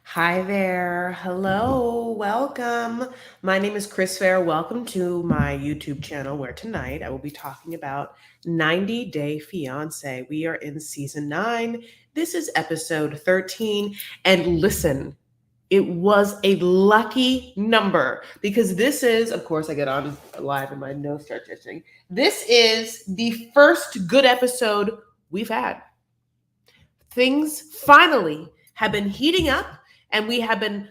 Hi there. Hello. Welcome. My name is Chris Fair. Welcome to my YouTube channel where tonight I will be talking about 90 Day Fiancé. We are in season 9. This is episode 13. And listen, it was a lucky number because this is, of course, I get on live and my nose starts itching. This is the first good episode we've had. Things finally have been heating up and we have been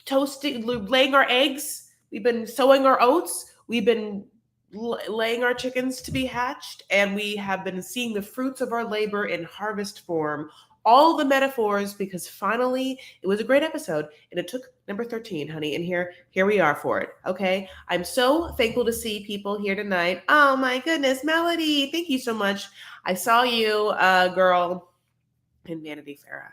toasting, laying our eggs. We've been sowing our oats. We've been laying our chickens to be hatched, and we have been seeing the fruits of our labor in harvest form. All the metaphors, because finally it was a great episode, and it took number 13, honey. And here we are for it. Okay, I'm so thankful to see people here tonight. Oh my goodness, Melody, thank you so much. I saw you, girl, in Vanity Farah.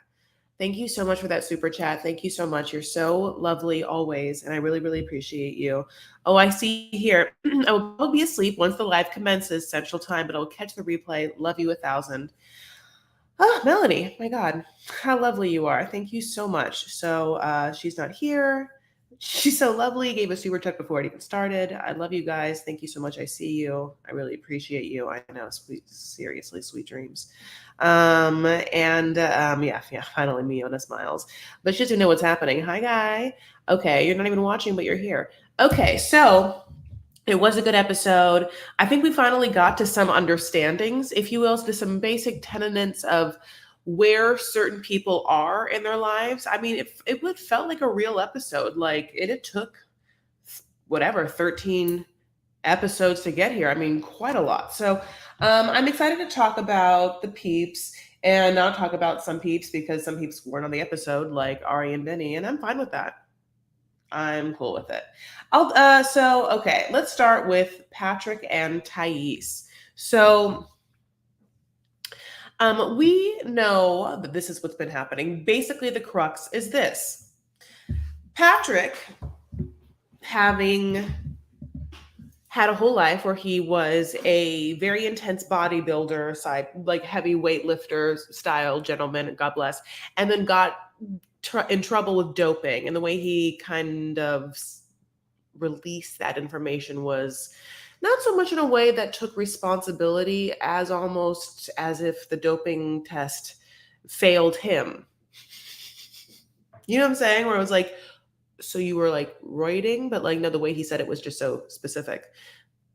Thank you so much for that super chat. Thank you so much. You're so lovely always, and I really, really appreciate you. Oh, I see here. I will probably be asleep once the live commences Central Time, but I'll catch the replay. Love you 1,000. Oh, Melanie, my God, how lovely you are. Thank you so much. So she's not here. She's so lovely. Gave a super chat before it even started. I love you guys. Thank you so much. I see you. I really appreciate you. I know, sweet, seriously, sweet dreams. Yeah, finally Miona smiles. But she doesn't know what's happening. Hi, guy. Okay, you're not even watching, but you're here. Okay, so it was a good episode. I think we finally got to some understandings, if you will, to some basic tenets of where certain people are in their lives. I mean, it felt like a real episode. Like it took whatever 13 episodes to get here. I mean, quite a lot. So I'm excited to talk about the peeps and not talk about some peeps because some peeps weren't on the episode, like Ari and Vinny, and I'm fine with that. I'm cool with it. Okay, let's start with Patrick and Thais. So we know that this is what's been happening. Basically, the crux is this: Patrick having had a whole life where he was a very intense bodybuilder, side like heavy weightlifter style gentleman, God bless, and then got in trouble with doping, and the way he kind of released that information was not so much in a way that took responsibility as almost as if the doping test failed him. You know what I'm saying? Where it was like, so you were like roiding, but like no, the way he said it was just so specific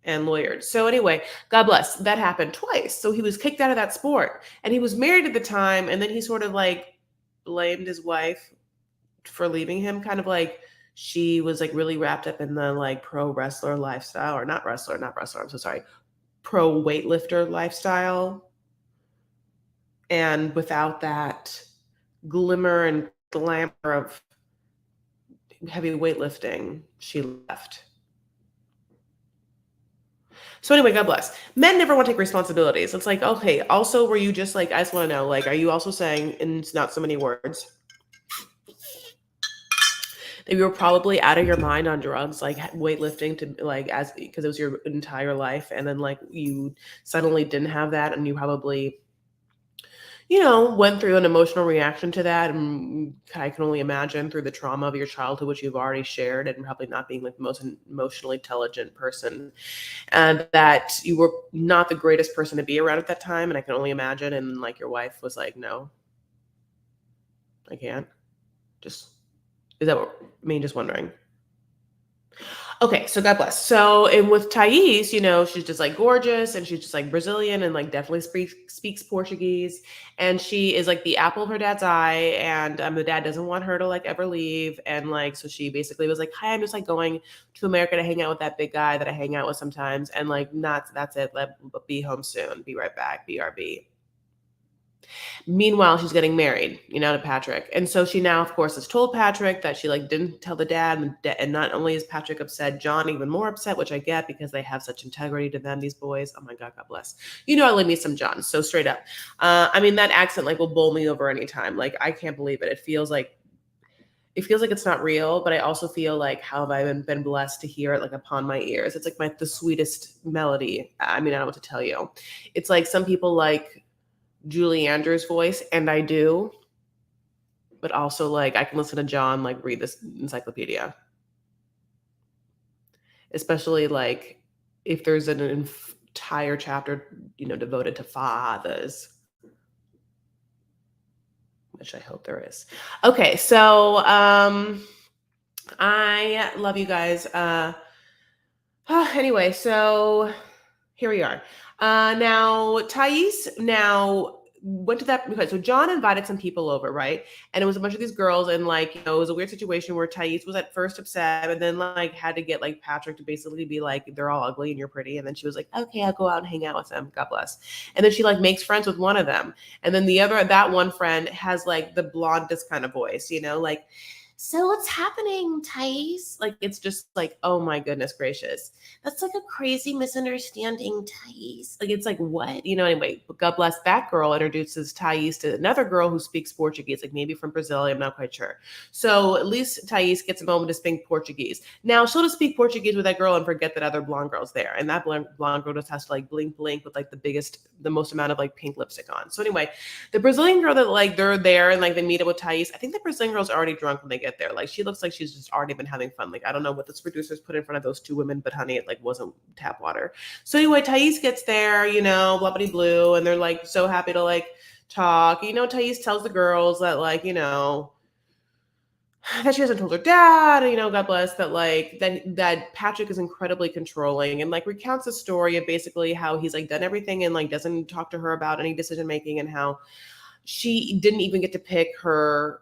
and lawyered. So anyway, God bless. That happened twice. So he was kicked out of that sport, and he was married at the time, and then he sort of like blamed his wife for leaving him, kind of like she was like really wrapped up in the like pro wrestler lifestyle, or not wrestler, I'm so sorry, pro weightlifter lifestyle. And without that glimmer and glamour of heavy weightlifting, she left. So anyway, God bless. Men never want to take responsibilities. It's like, okay, also, were you just like, I just want to know, like, are you also saying, in not so many words, that you were probably out of your mind on drugs, like weightlifting to like as because it was your entire life, and then like you suddenly didn't have that, and you probably went through an emotional reaction to that, and I can only imagine through the trauma of your childhood, which you've already shared, and probably not being like the most emotionally intelligent person, and that you were not the greatest person to be around at that time. And I can only imagine, and like your wife was like, no, I can't. Just is that what I mean? Just wondering. Okay, so God bless. So, and with Thais, she's just like gorgeous, and she's just like Brazilian, and like definitely speaks Portuguese, and she is like the apple of her dad's eye, and the dad doesn't want her to like ever leave, and like so she basically was like, "Hi, I'm just like going to America to hang out with that big guy that I hang out with sometimes, and like not that's it. Let be home soon. Be right back. BRB." Meanwhile, she's getting married, to Patrick. And so she now, of course, has told Patrick that she like didn't tell the dad. And not only is Patrick upset, John even more upset, which I get because they have such integrity to them, these boys. Oh my God, God bless. I love me some John. So straight up. I mean, that accent like will bowl me over anytime. Like, I can't believe it. It feels like it's not real, but I also feel like how have I been blessed to hear it like upon my ears. It's like the sweetest melody. I mean, I don't know what to tell you. It's like some people like Julie Andrews' voice, and I do, but also like I can listen to John like read this encyclopedia, especially like if there's an entire chapter, devoted to fathers, which I hope there is. Okay, so I love you guys. Anyway, so here we are. Now Thais went to that. Okay, so John invited some people over, right? And it was a bunch of these girls, and like, it was a weird situation where Thais was at first upset, and then like had to get like Patrick to basically be like, they're all ugly and you're pretty. And then she was like, okay, I'll go out and hang out with them. God bless. And then she like makes friends with one of them. And then that one friend has like the blondest kind of voice, like, so what's happening, Thais? Like, it's just like, oh my goodness gracious. That's like a crazy misunderstanding, Thais. Like, it's like, what? Anyway, God bless, that girl introduces Thais to another girl who speaks Portuguese, like maybe from Brazil. I'm not quite sure. So at least Thais gets a moment to speak Portuguese. Now, she'll just speak Portuguese with that girl and forget that other blonde girl's there. And that blonde girl just has to like blink with like the most amount of like pink lipstick on. So anyway, the Brazilian girl that like they're there and like they meet up with Thais, I think the Brazilian girl's already drunk when they get there. Like, she looks like she's just already been having fun. Like, I don't know what the producers put in front of those two women, but honey, it like wasn't tap water. So anyway, Thais gets there, blah blah blue, and they're like so happy to like talk. Thais tells the girls that like, that she hasn't told her dad, God bless, that like that Patrick is incredibly controlling, and like recounts the story of basically how he's like done everything and like doesn't talk to her about any decision making, and how she didn't even get to pick her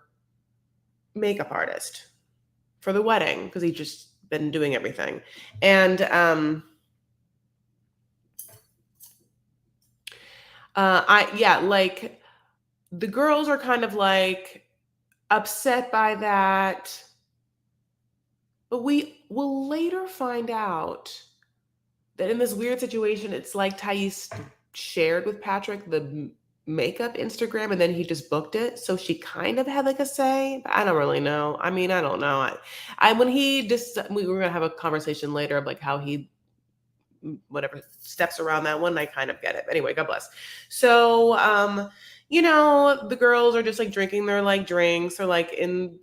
makeup artist for the wedding because he's just been doing everything. And like the girls are kind of like upset by that, but we will later find out that in this weird situation, it's like Thais shared with Patrick the makeup Instagram, and then he just booked it. So she kind of had like a say, but I don't really know. I mean, I don't know. When he just, we were gonna have a conversation later of like how he, whatever, steps around that one. I kind of get it. But anyway, God bless. So, the girls are just like drinking their like drinks, or like in,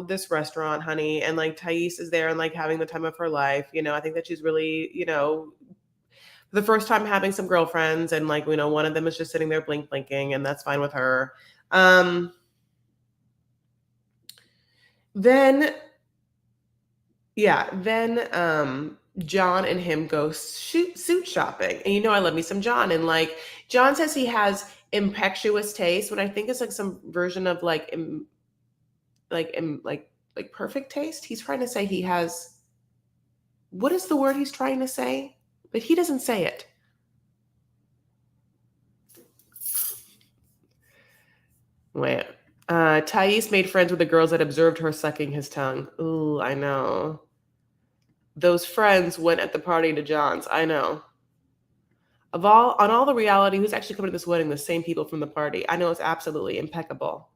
this restaurant, honey. And like Thais is there and like having the time of her life. I think that she's really, the first time having some girlfriends, and like, one of them is just sitting there blinking, and that's fine with her. Then John and him go suit shopping, and I love me some John. And like John says he has impetuous taste, what I think is like some version of like perfect taste. He's trying to say he has, what is the word he's trying to say? But he doesn't say it. Wait. Thais made friends with the girls that observed her sucking his tongue. Ooh, I know. Those friends went at the party to John's. I know. On all the reality, who's actually coming to this wedding? The same people from the party. I know, it's absolutely impeccable.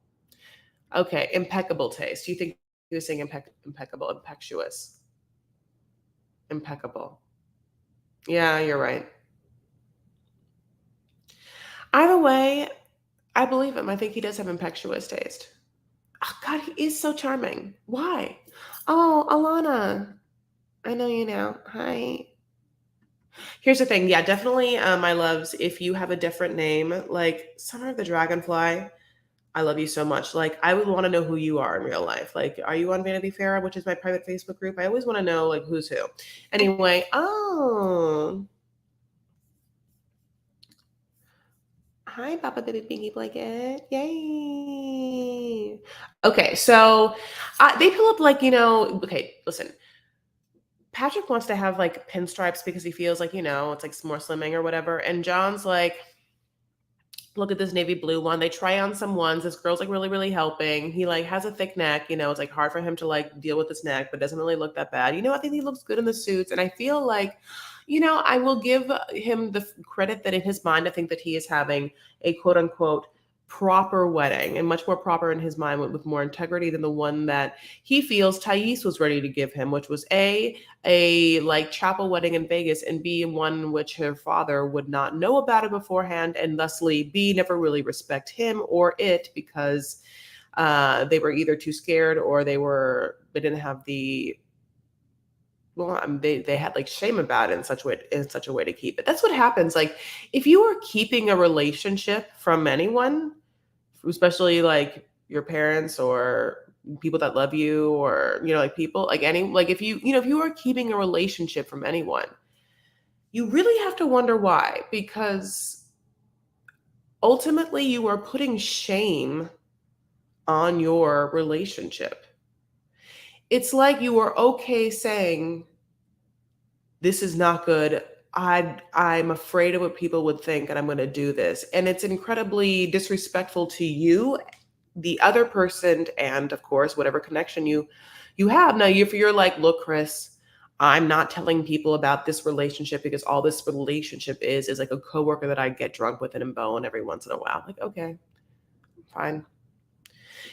Okay, impeccable taste. You think he was saying impeccable, impetuous? Impeccable. Yeah, you're right. Either way, I believe him. I think he does have impetuous taste. Oh, God, he is so charming. Why? Oh, Alana. I know you now. Hi. Here's the thing. Yeah, definitely, my loves, if you have a different name, like Summer of the Dragonfly, I love you so much. Like, I would want to know who you are in real life. Like, are you on Vanity Fair, which is my private Facebook group? I always want to know, like, who's who. Anyway, hi, Papa Baby Pinky Blanket. Yay. Okay, so they pull up, like, okay, listen. Patrick wants to have, like, pinstripes because he feels like, it's, like, more slimming or whatever. And John's like, look at this navy blue one. They try on some ones. This girl's like really, really helping. He like has a thick neck, it's like hard for him to like deal with his neck, but doesn't really look that bad. I think he looks good in the suits. And I feel like, I will give him the credit that in his mind, I think that he is having a quote unquote proper wedding, and much more proper in his mind, with more integrity than the one that he feels Thais was ready to give him, which was a like chapel wedding in Vegas, and B, one which her father would not know about it beforehand, and thusly B, never really respect him or it, because They were either too scared or they didn't have the they had like shame about it in such a way to keep it. That's what happens. Like if you are keeping a relationship from anyone, especially like your parents or people that love you, or like people like any like if you are keeping a relationship from anyone, you really have to wonder why, because ultimately you are putting shame on your relationship. It's like you are okay saying, this is not good. I'm afraid of what people would think, and I'm going to do this. And it's incredibly disrespectful to you, the other person, and of course, whatever connection you have. Now, if you're like, look, Chris, I'm not telling people about this relationship because all this relationship is like a coworker that I get drunk with and bone every once in a while. Like, okay, fine.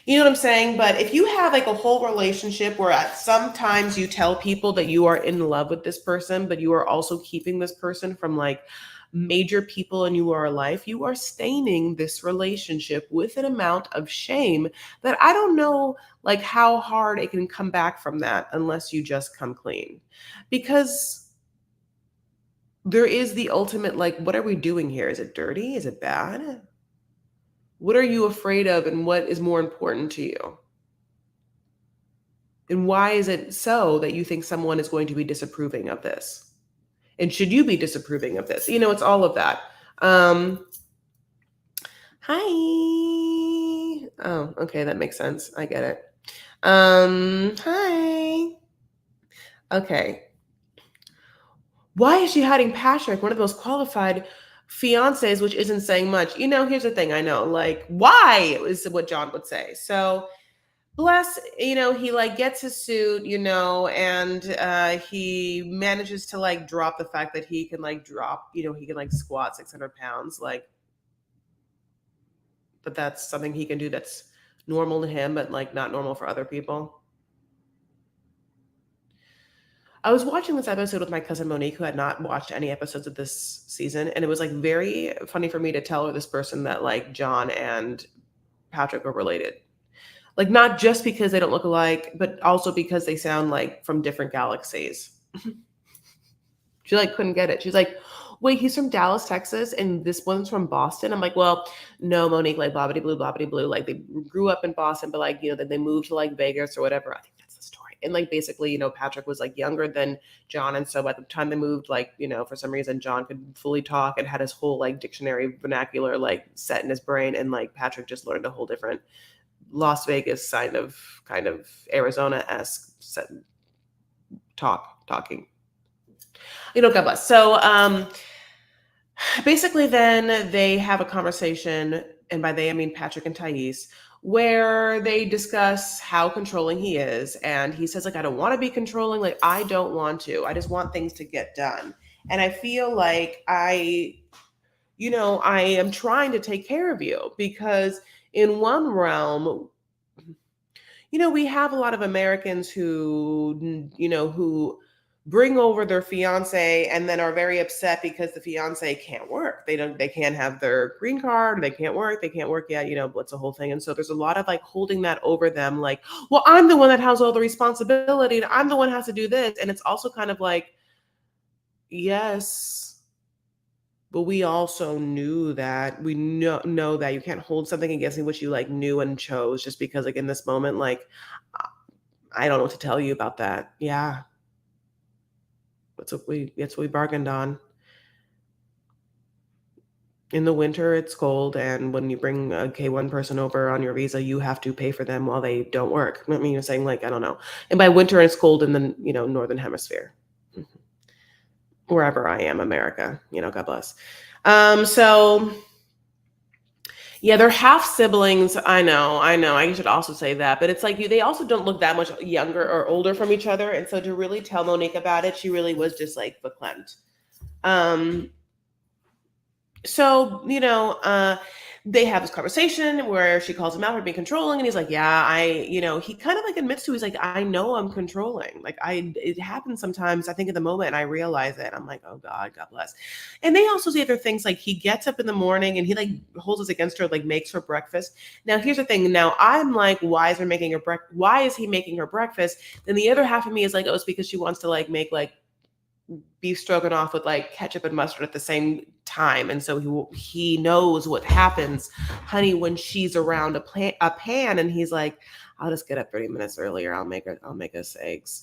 You know what I'm saying? But if you have like a whole relationship where sometimes you tell people that you are in love with this person, but you are also keeping this person from like major people in your life, you are staining this relationship with an amount of shame that I don't know like how hard it can come back from that unless you just come clean. Because there is the ultimate like, what are we doing here? Is it dirty? Is it bad? What are you afraid of, and what is more important to you? And why is it so that you think someone is going to be disapproving of this? And should you be disapproving of this? It's all of that. Hi. Oh, okay, that makes sense. I get it. Hi. Okay. Why is she hiding Patrick, one of the most qualified fiancés, which isn't saying much? Here's the thing. I know, like, why is what John would say. So bless, he like gets his suit, and he manages to like drop the fact that he can like he can like squat 600 pounds, like, but that's something he can do that's normal to him, but like not normal for other people. I was watching this episode with my cousin Monique, who had not watched any episodes of this season, and it was like very funny for me to tell her, this person, that like John and Patrick are related. Like, not just because they don't look alike, but also because they sound like from different galaxies. She like couldn't get it. She's like, wait, he's from Dallas, Texas, and this one's from Boston. I'm like, well, no, Monique, like blobbity blue. Like they grew up in Boston, but like, then they moved to like Vegas or whatever. I think that's the story. And like basically, Patrick was like younger than John. And so by the time they moved, like, for some reason John could fully talk and had his whole like dictionary vernacular like set in his brain. And like Patrick just learned a whole different Las Vegas kind of Arizona-esque talking. God bless. So basically then they have a conversation, and by they I mean Patrick and Thais, where they discuss how controlling he is. And he says, like, I don't want to be controlling. Like, I don't want to. I just want things to get done. And I feel like I am trying to take care of you, because in one realm, we have a lot of Americans who bring over their fiance and then are very upset because the fiance can't work. They can't have their green card, they can't work yet, what's the whole thing. And so there's a lot of like holding that over them, like, well, I'm the one that has all the responsibility and I'm the one who has to do this. And it's also kind of like, yes, but we also knew that we know that you can't hold something against me which you like knew and chose, just because like in this moment, like, I don't know what to tell you about that. Yeah. That's what we bargained on. In the winter, it's cold, and when you bring a K1 person over on your visa, you have to pay for them while they don't work. I mean, you're saying like, I don't know. And by winter, it's cold in the, northern hemisphere. Wherever I am, America, God bless. So yeah, they're half siblings. I know. I should also say that, but it's like they also don't look that much younger or older from each other. And so to really tell Monique about it, she really was just like verklempt. So they have this conversation where she calls him out for being controlling, and he's like, yeah, he kind of like admits to, he's like, I know I'm controlling. Like, it happens sometimes, I think in the moment, and I realize it. I'm like, oh God bless. And they also say other things, like he gets up in the morning and he like holds us against her, like makes her breakfast. Now, here's the thing. Now I'm like, why is he making her breakfast? Then the other half of me is like, oh, it's because she wants to like make like beef stroganoff with like ketchup and mustard at the same time, and so he knows what happens, honey, when she's around a pan, and he's like, I'll just get up 30 minutes earlier. I'll make us eggs.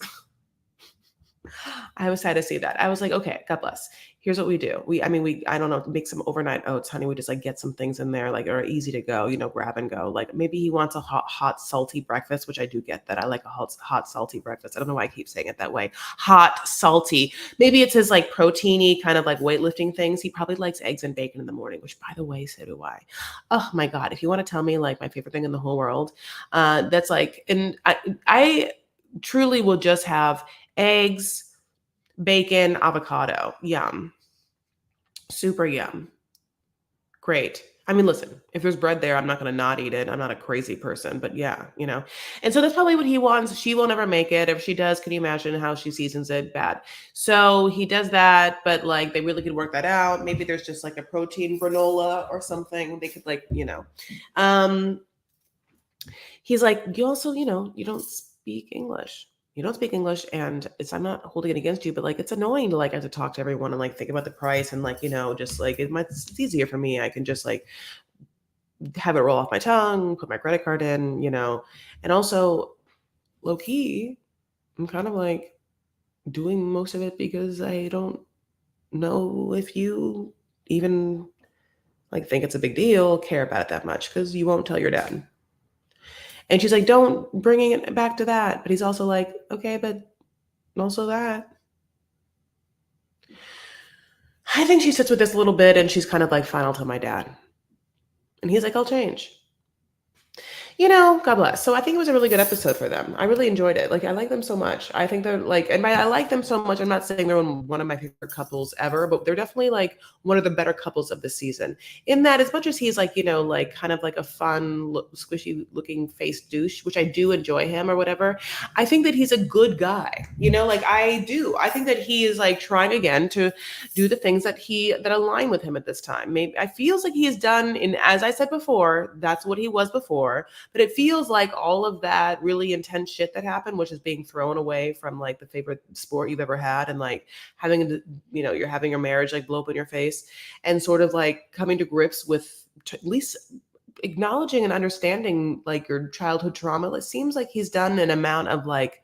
I was sad to see that. I was like, okay, God bless. Here's what we do. I don't know, make some overnight oats, honey. We just like get some things in there, like, are easy to go, grab and go. Like maybe he wants a hot, salty breakfast, which I do get that. I like a hot, salty breakfast. I don't know why I keep saying it that way. Hot, salty. Maybe it's his like proteiny kind of like weightlifting things. He probably likes eggs and bacon in the morning, which by the way, so do I. Oh my God. If you want to tell me like my favorite thing in the whole world, that's like, and I truly will just have eggs, bacon, avocado. Yum. Super yum. Great. I mean, listen, if there's bread there, I'm not going to not eat it. I'm not a crazy person, but yeah. And so that's probably what he wants. She will never make it. If she does, can you imagine how she seasons it? Bad. So he does that, but like they really could work that out. Maybe there's just like a protein granola or something. They could um, he's like, you also, you don't speak English. You don't speak English, and I'm not holding it against you, but like it's annoying to like have to talk to everyone and like think about the price, and like, just like it's easier for me. I can just like have it roll off my tongue, put my credit card in, and also low key, I'm kind of like doing most of it because I don't know if you even like think it's a big deal, care about it that much, because you won't tell your dad. And she's like, don't bringing it back to that. But he's also like, okay, but also that. I think she sits with this a little bit and she's kind of like, fine, I'll tell my dad. And he's like, I'll change. God bless. So I think it was a really good episode for them. I really enjoyed it. Like, I like them so much. I think they're like, I like them so much. I'm not saying they're one of my favorite couples ever, but they're definitely like one of the better couples of the season. In that, as much as he's like, like kind of like a fun, squishy looking face douche, which I do enjoy him or whatever, I think that he's a good guy. Like I do. I think that he is like trying again to do the things that align with him at this time. Maybe I feels like he has done, as I said before, that's what he was before. But it feels like all of that really intense shit that happened, which is being thrown away from like the favorite sport you've ever had, and like having, you're having your marriage like blow up in your face, and sort of like coming to grips with at least acknowledging and understanding like your childhood trauma. It seems like he's done an amount of like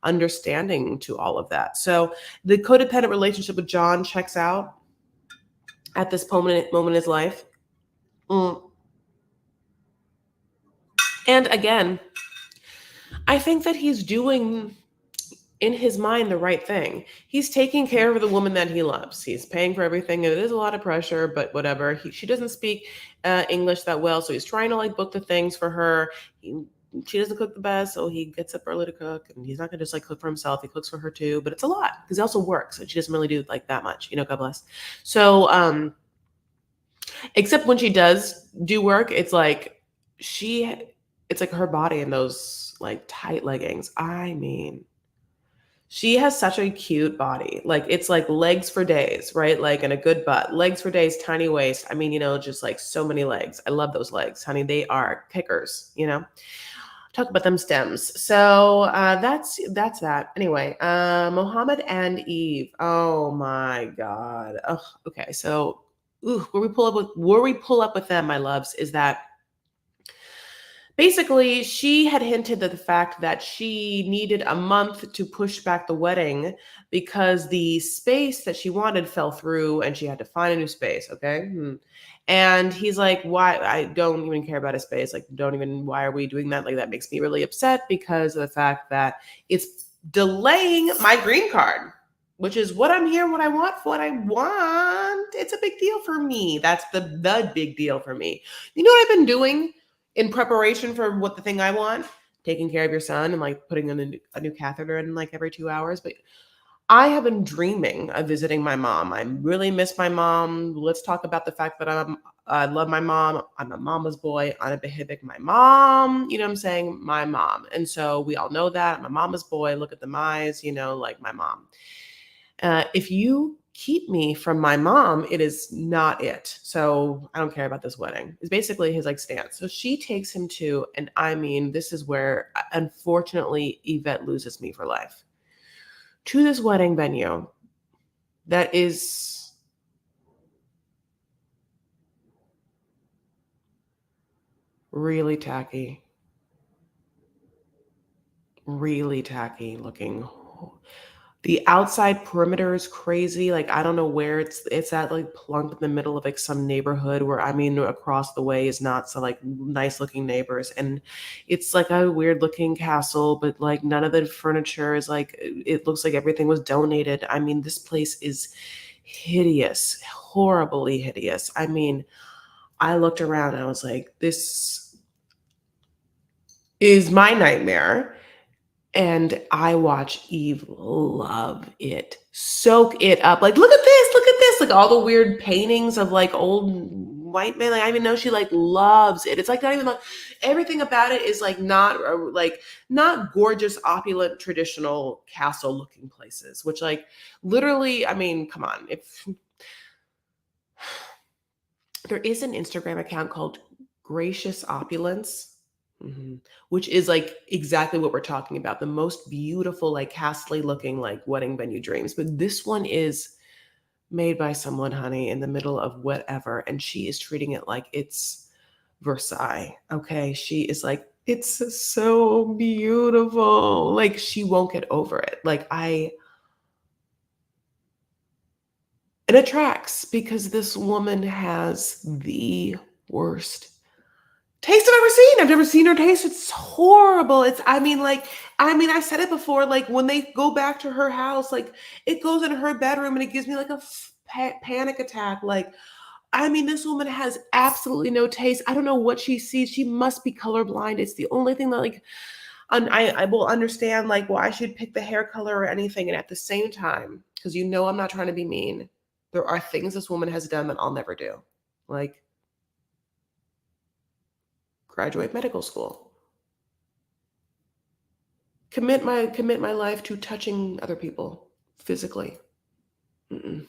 understanding to all of that. So the codependent relationship with John checks out at this moment in his life. And again, I think that he's doing in his mind the right thing. He's taking care of the woman that he loves. He's paying for everything. It is a lot of pressure, but whatever. She doesn't speak English that well, so he's trying to like book the things for her. She doesn't cook the best, so he gets up early to cook, and he's not gonna just like cook for himself. He cooks for her too, but it's a lot because he also works, and she doesn't really do like that much, God bless. So, except when she does do work, it's like it's like her body in those like tight leggings. I mean, she has such a cute body. Like it's like legs for days, right? Like, and a good butt. Legs for days, tiny waist. I mean, just like so many legs. I love those legs, honey. They are kickers, Talk about them stems. So that's that. Anyway, Mohamed and Eve. Oh my God. Oh, okay. So where we pull up with them, my loves, is that basically, she had hinted at the fact that she needed a month to push back the wedding because the space that she wanted fell through and she had to find a new space. Okay. And he's like, why? I don't even care about a space. Like, why are we doing that? Like, that makes me really upset because of the fact that it's delaying my green card, which is what I'm here, what I want, what I want. It's a big deal for me. That's the big deal for me. You know what I've been doing in preparation for what the thing I want? Taking care of your son and like putting in a new catheter in like every 2 hours. But I have been dreaming of visiting my mom. I really miss my mom. Let's talk about the fact that I love my mom. I'm a mama's boy. Ana Behibik, my mom. You know what I'm saying? My mom. And so we all know that. I'm a mama's boy. Look at the eyes, like my mom. If you keep me from my mom, it is not it. So I don't care about this wedding. It's basically his like stance. So she takes him to, and I mean, this is where unfortunately Yvette loses me for life. To this wedding venue that is really tacky looking. The outside perimeter is crazy. Like I don't know where it's at, like plunked in the middle of like some neighborhood where I mean across the way is not so like nice looking neighbors. And it's like a weird looking castle, but like none of the furniture is like it looks like everything was donated. I mean, this place is hideous, horribly hideous. I mean, I looked around and I was like, this is my nightmare. And I watch Eve love it, soak it up. Like, look at this, like all the weird paintings of like old white men. Like, I even know she like loves it. It's like not even like everything about it is like not gorgeous, opulent, traditional castle looking places. Which like literally, I mean, come on, if there is an Instagram account called Gracious Opulence, which is like exactly what we're talking about. The most beautiful, like castly looking, like wedding venue dreams. But this one is made by someone, honey, in the middle of whatever. And she is treating it like it's Versailles. Okay. She is like, it's so beautiful. Like she won't get over it. It attracts because this woman has the worst taste I've ever seen. I've never seen her taste. It's horrible. I said it before. Like when they go back to her house, like it goes in her bedroom and it gives me like a panic attack. Like, I mean, this woman has absolutely no taste. I don't know what she sees. She must be colorblind. It's the only thing that like, I will understand like why she'd pick the hair color or anything. And at the same time, because I'm not trying to be mean, there are things this woman has done that I'll never do. Like graduate medical school. Commit my life to touching other people physically. Mm-mm.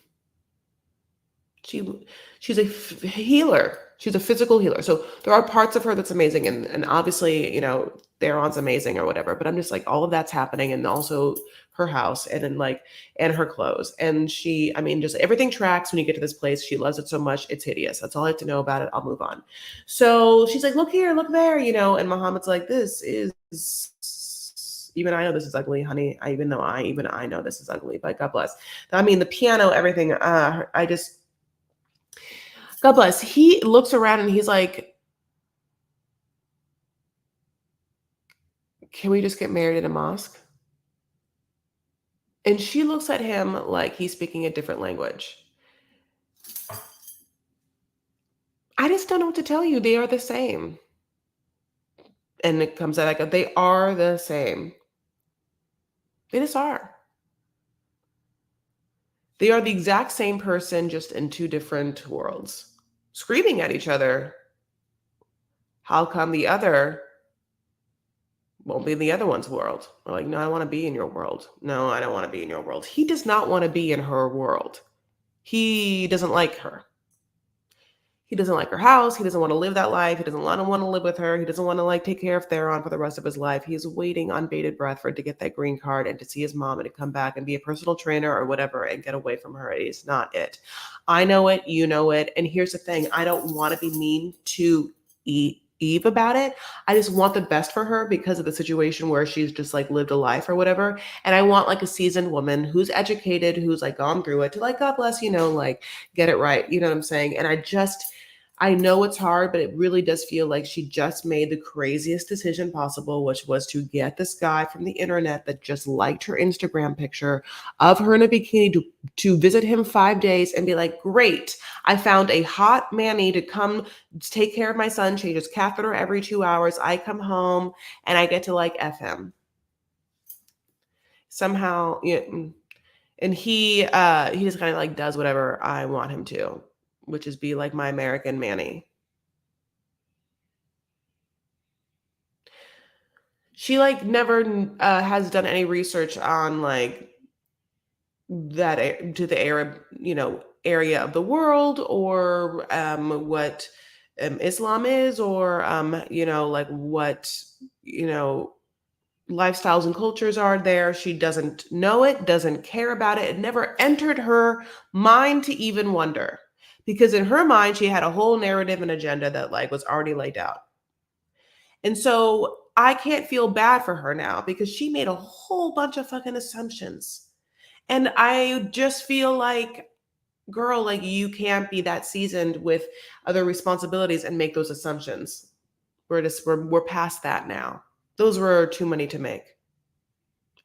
She she's a healer. She's a physical healer. So there are parts of her that's amazing, and obviously Theron's amazing or whatever. But I'm just like all of that's happening, and also her house, and then like and her clothes, and I mean, just everything tracks when you get to this place. She loves it so much, it's hideous. That's all I have to know about it. I'll move on. So she's like, look here, look there, and Muhammad's like, this is even I know this is ugly, honey. I know this is ugly, but God bless. I mean, the piano, everything. I just God bless. He looks around and he's like, can we just get married in a mosque? And she looks at him like he's speaking a different language. I just don't know what to tell you. They are the same. And it comes out like they are the same. They just are. They are the exact same person, just in two different worlds, screaming at each other. How come the other won't be in the other one's world? We're like, no, I want to be in your world. No, I don't want to be in your world. He does not want to be in her world. He doesn't like her. He doesn't like her house. He doesn't want to live that life. He doesn't want to live with her. He doesn't want to like take care of Theron for the rest of his life. He's waiting on bated breath for it to get that green card and to see his mom and to come back and be a personal trainer or whatever and get away from her. It's not it. I know it. You know it. And here's the thing. I don't want to be mean to Eve about it. I just want the best for her because of the situation where she's just like lived a life or whatever. And I want like a seasoned woman who's educated, who's like gone through it to like, God bless, like get it right. You know what I'm saying? And I know it's hard, but it really does feel like she just made the craziest decision possible, which was to get this guy from the internet that just liked her Instagram picture of her in a bikini to visit him 5 days and be like, great, I found a hot manny to come take care of my son, change his catheter every 2 hours. I come home and I get to like F him. Somehow, and he just kind of like does whatever I want him to. which is be like my American Manny. She like never has done any research on like to the Arab, area of the world, or what Islam is, or like what you know lifestyles and cultures are there. She doesn't know it, doesn't care about it. It never entered her mind to even wonder, because in her mind she had a whole narrative and agenda that like was already laid out. And so I can't feel bad for her now because she made a whole bunch of fucking assumptions. And I just feel like, girl, like you can't be that seasoned with other responsibilities and make those assumptions. We're past that now. Those were too many to make.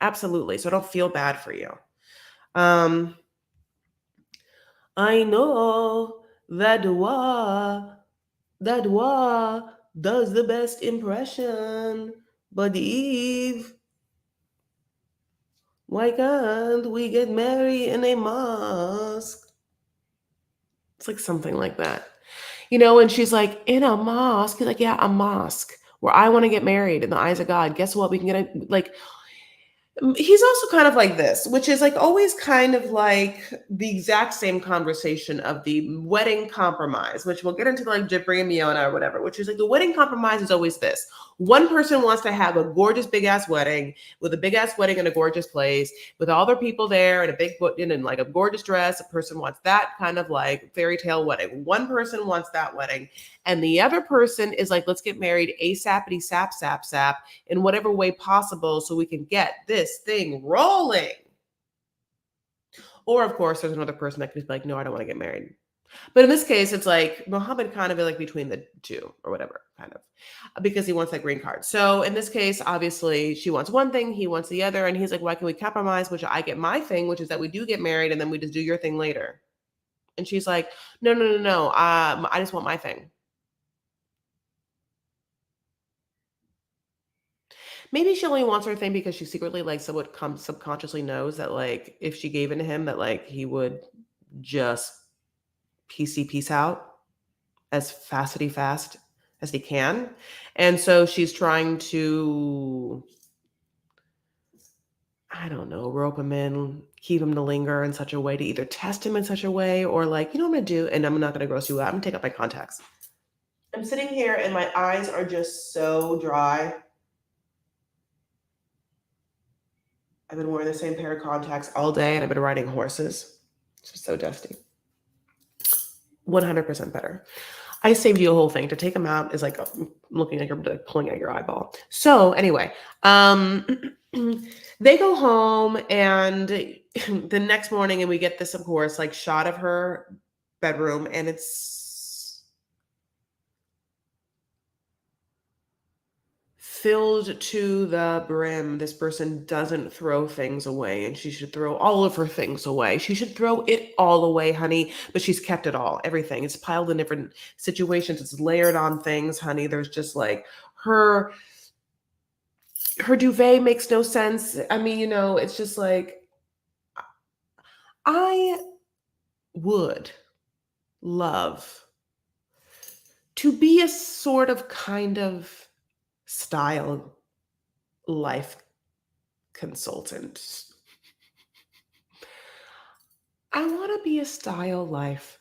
Absolutely. So I don't feel bad for you. Um, I know that does the best impression. But Eve, why can't we get married in a mosque? It's like something like that. And she's like, in a mosque. He's like, yeah, a mosque where I want to get married in the eyes of God. Guess what? We can get like, he's also kind of like this, which is like always kind of like the exact same conversation of the wedding compromise, which we'll get into like Jibri and Miona or whatever, which is like the wedding compromise is always this. One person wants to have a gorgeous big ass wedding with a big ass wedding in a gorgeous place with all their people there and a big and like a gorgeous dress. A person wants that kind of like fairy tale wedding. One person wants that wedding. And the other person is like, let's get married ASAPity sap sap sap in whatever way possible so we can get this thing rolling. Or of course, there's another person that could be like, no, I don't want to get married. But in this case, it's like Mohammed kind of like between the two or whatever, kind of, because he wants that green card. So in this case, obviously, she wants one thing, he wants the other. And he's like, why can we compromise? Which I get my thing, which is that we do get married and then we just do your thing later. And she's like, no, no, no, no. I just want my thing. Maybe she only wants her thing because she secretly like somewhat subconsciously knows that like if she gave in to him that like he would just peace out as fast as he can. And so she's trying to, I don't know, rope him in, keep him to linger in such a way to either test him in such a way or like, what I'm gonna do, and I'm not gonna gross you out. I'm gonna take out my contacts. I'm sitting here and my eyes are just so dry. I've been wearing the same pair of contacts all day and I've been riding horses. It's just so dusty. 100% better. I saved you a whole thing. To take them out is like looking like you're like pulling out your eyeball. So anyway, they go home and the next morning and we get this, of course, like shot of her bedroom and it's filled to the brim. This person doesn't throw things away and she should throw all of her things away. She should throw it all away, honey, but she's kept it all. Everything. It's piled in different situations. It's layered on things, honey. There's just like her duvet makes no sense. I mean, it's just like I would love to be a sort of kind of style life consultant. I want to be a style life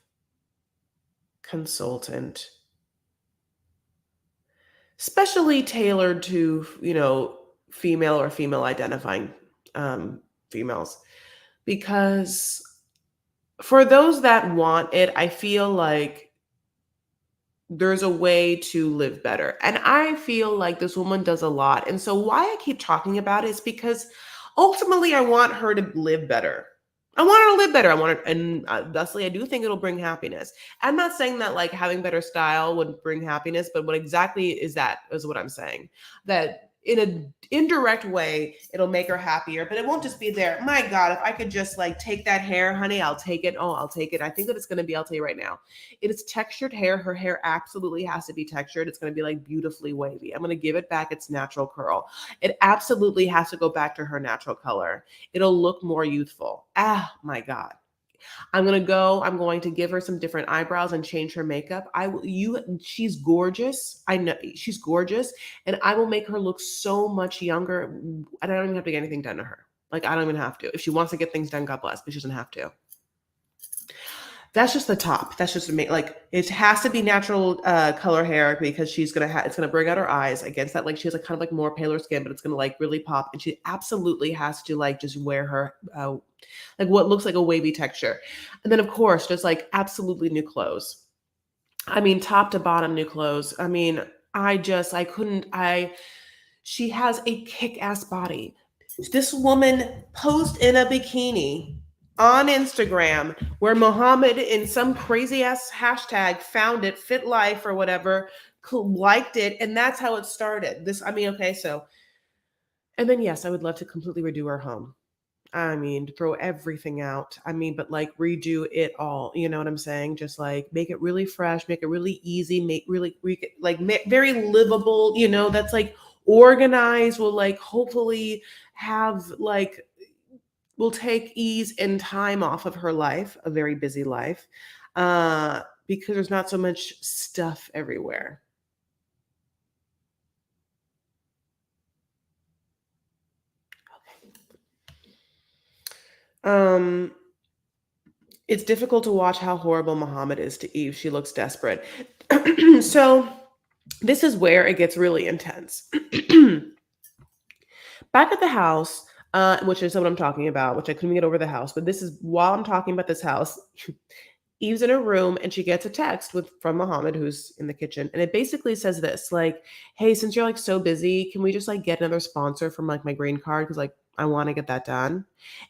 consultant, specially tailored to, female or female identifying females. Because for those that want it, I feel like there's a way to live better. And I feel like this woman does a lot. And so why I keep talking about it is because ultimately I want her to live better. I want her to live better. I want her, and thusly, I do think it'll bring happiness. I'm not saying that like having better style would bring happiness, but what exactly is that is what I'm saying. That in an indirect way, it'll make her happier, but it won't just be there. My God, if I could just like take that hair, honey, I'll take it. Oh, I'll take it. I think that it's going to be, I'll tell you right now, it is textured hair. Her hair absolutely has to be textured. It's going to be like beautifully wavy. I'm going to give it back its natural curl. It absolutely has to go back to her natural color. It'll look more youthful. Ah, my God. I'm going to give her some different eyebrows and change her makeup. She's gorgeous. I know she's gorgeous, and I will make her look so much younger. And I don't even have to get anything done to her. Like, I don't even have to. If she wants to get things done, God bless, but she doesn't have to. That's just the top. That's just like it has to be natural color hair because she's gonna it's gonna bring out her eyes against that. Like she has like kind of like more paler skin, but it's gonna like really pop. And she absolutely has to like just wear her like what looks like a wavy texture. And then of course, just like absolutely new clothes. I mean, top to bottom new clothes. I mean, I couldn't she has a kick-ass body. This woman posed in a bikini on Instagram where Mohamed in some crazy ass hashtag found it, fit life or whatever, liked it, and that's how it started. Okay, so and then yes, I would love to completely redo her home. I mean, to throw everything out. I mean, but like redo it all. You know what I'm saying? Just like make it really fresh, make it really easy, make really very livable. You know, that's like organized. Will like hopefully have like will take ease and time off of her life, a very busy life, because there's not so much stuff everywhere. Um, it's difficult to watch how horrible Muhammad is to Eve. She looks desperate. So this is where it gets really intense. Back at the house, which is what I'm talking about, which I couldn't get over the house, but this is while I'm talking about this house. Eve's in her room and she gets a text from Muhammad who's in the kitchen, and it basically says this like, "Hey, since you're like so busy, can we just like get another sponsor from like my green card because like I want to get that done?"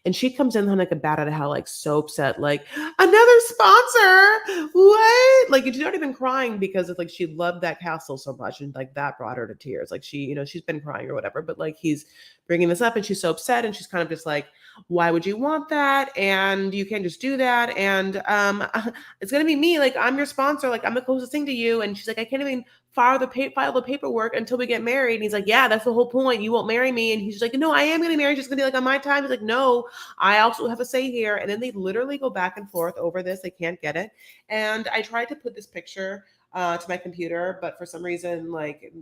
And she comes in like a bat out of hell, like so upset, like another sponsor, what? Like, and she's not even crying because it's like she loved that castle so much and like that brought her to tears. Like she, she's been crying or whatever, but like he's bringing this up and she's so upset and she's kind of just like, why would you want that? And you can't just do that. And it's gonna be me. Like I'm your sponsor. Like I'm the closest thing to you. And she's like, I can't even file the paperwork until we get married. And he's like, yeah, that's the whole point. You won't marry me. And he's like, no, I am gonna marry. It's just gonna be like on my time. He's like, no, I also have a say here. And then they literally go back and forth over this. They can't get it. And I tried to put this picture to my computer, but for some reason, like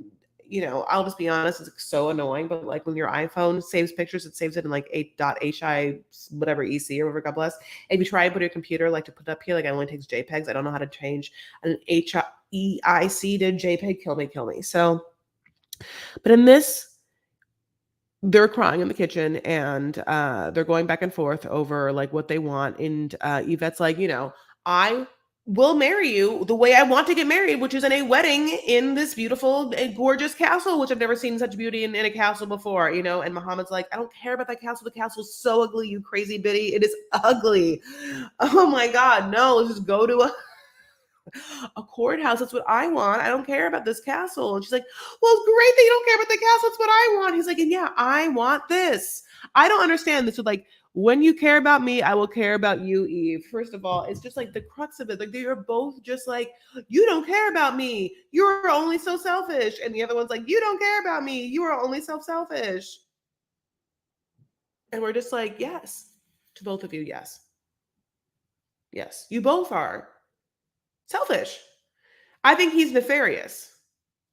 I'll just be honest, it's so annoying. But like when your iPhone saves pictures, it saves it in like 8.hi whatever EC or whatever, God bless. If you try and put your computer like to put up here, like it only takes JPEGs. I don't know how to change an HEIC to JPEG. Kill me. So, but in this, they're crying in the kitchen and they're going back and forth over like what they want. And Yvette's like, I will marry you the way I want to get married, which is in a wedding in this beautiful and gorgeous castle, which I've never seen such beauty in a castle before, And Muhammad's like, I don't care about that castle. The castle's so ugly, you crazy biddy. It is ugly. Oh my God, no, let's just go to a courthouse. That's what I want. I don't care about this castle. And she's like, well, it's great that you don't care about the castle. It's what I want. He's like, and yeah, I want this. I don't understand this. With like, when you care about me, I will care about you, Eve. First of all, it's just like the crux of it. Like they are both just like, you don't care about me. You're only so selfish. And the other one's like, you don't care about me. You are only selfish. And we're just like, yes, to both of you, yes. Yes, you both are selfish. I think he's nefarious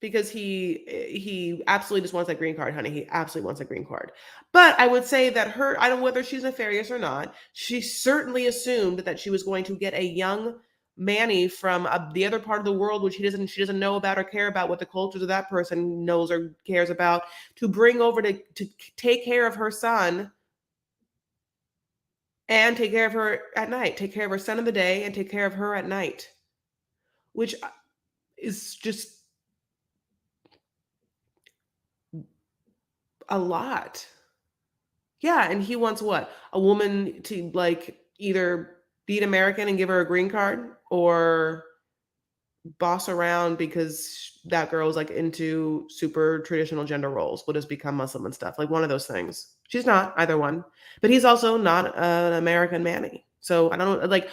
because he absolutely just wants that green card, honey. He absolutely wants a green card. But I would say that I don't know whether she's nefarious or not. She certainly assumed that she was going to get a young Manny from the other part of the world, which she doesn't know about or care about what the cultures of that person knows or cares about, to bring over to take care of her son and take care of her at night, take care of her son in the day and take care of her at night, which is just a lot. Yeah, and he wants what? A woman to like either be an American and give her a green card or boss around because that girl's like into super traditional gender roles, will just become Muslim and stuff. Like one of those things. She's not either one, but he's also not an American Manny. So I don't like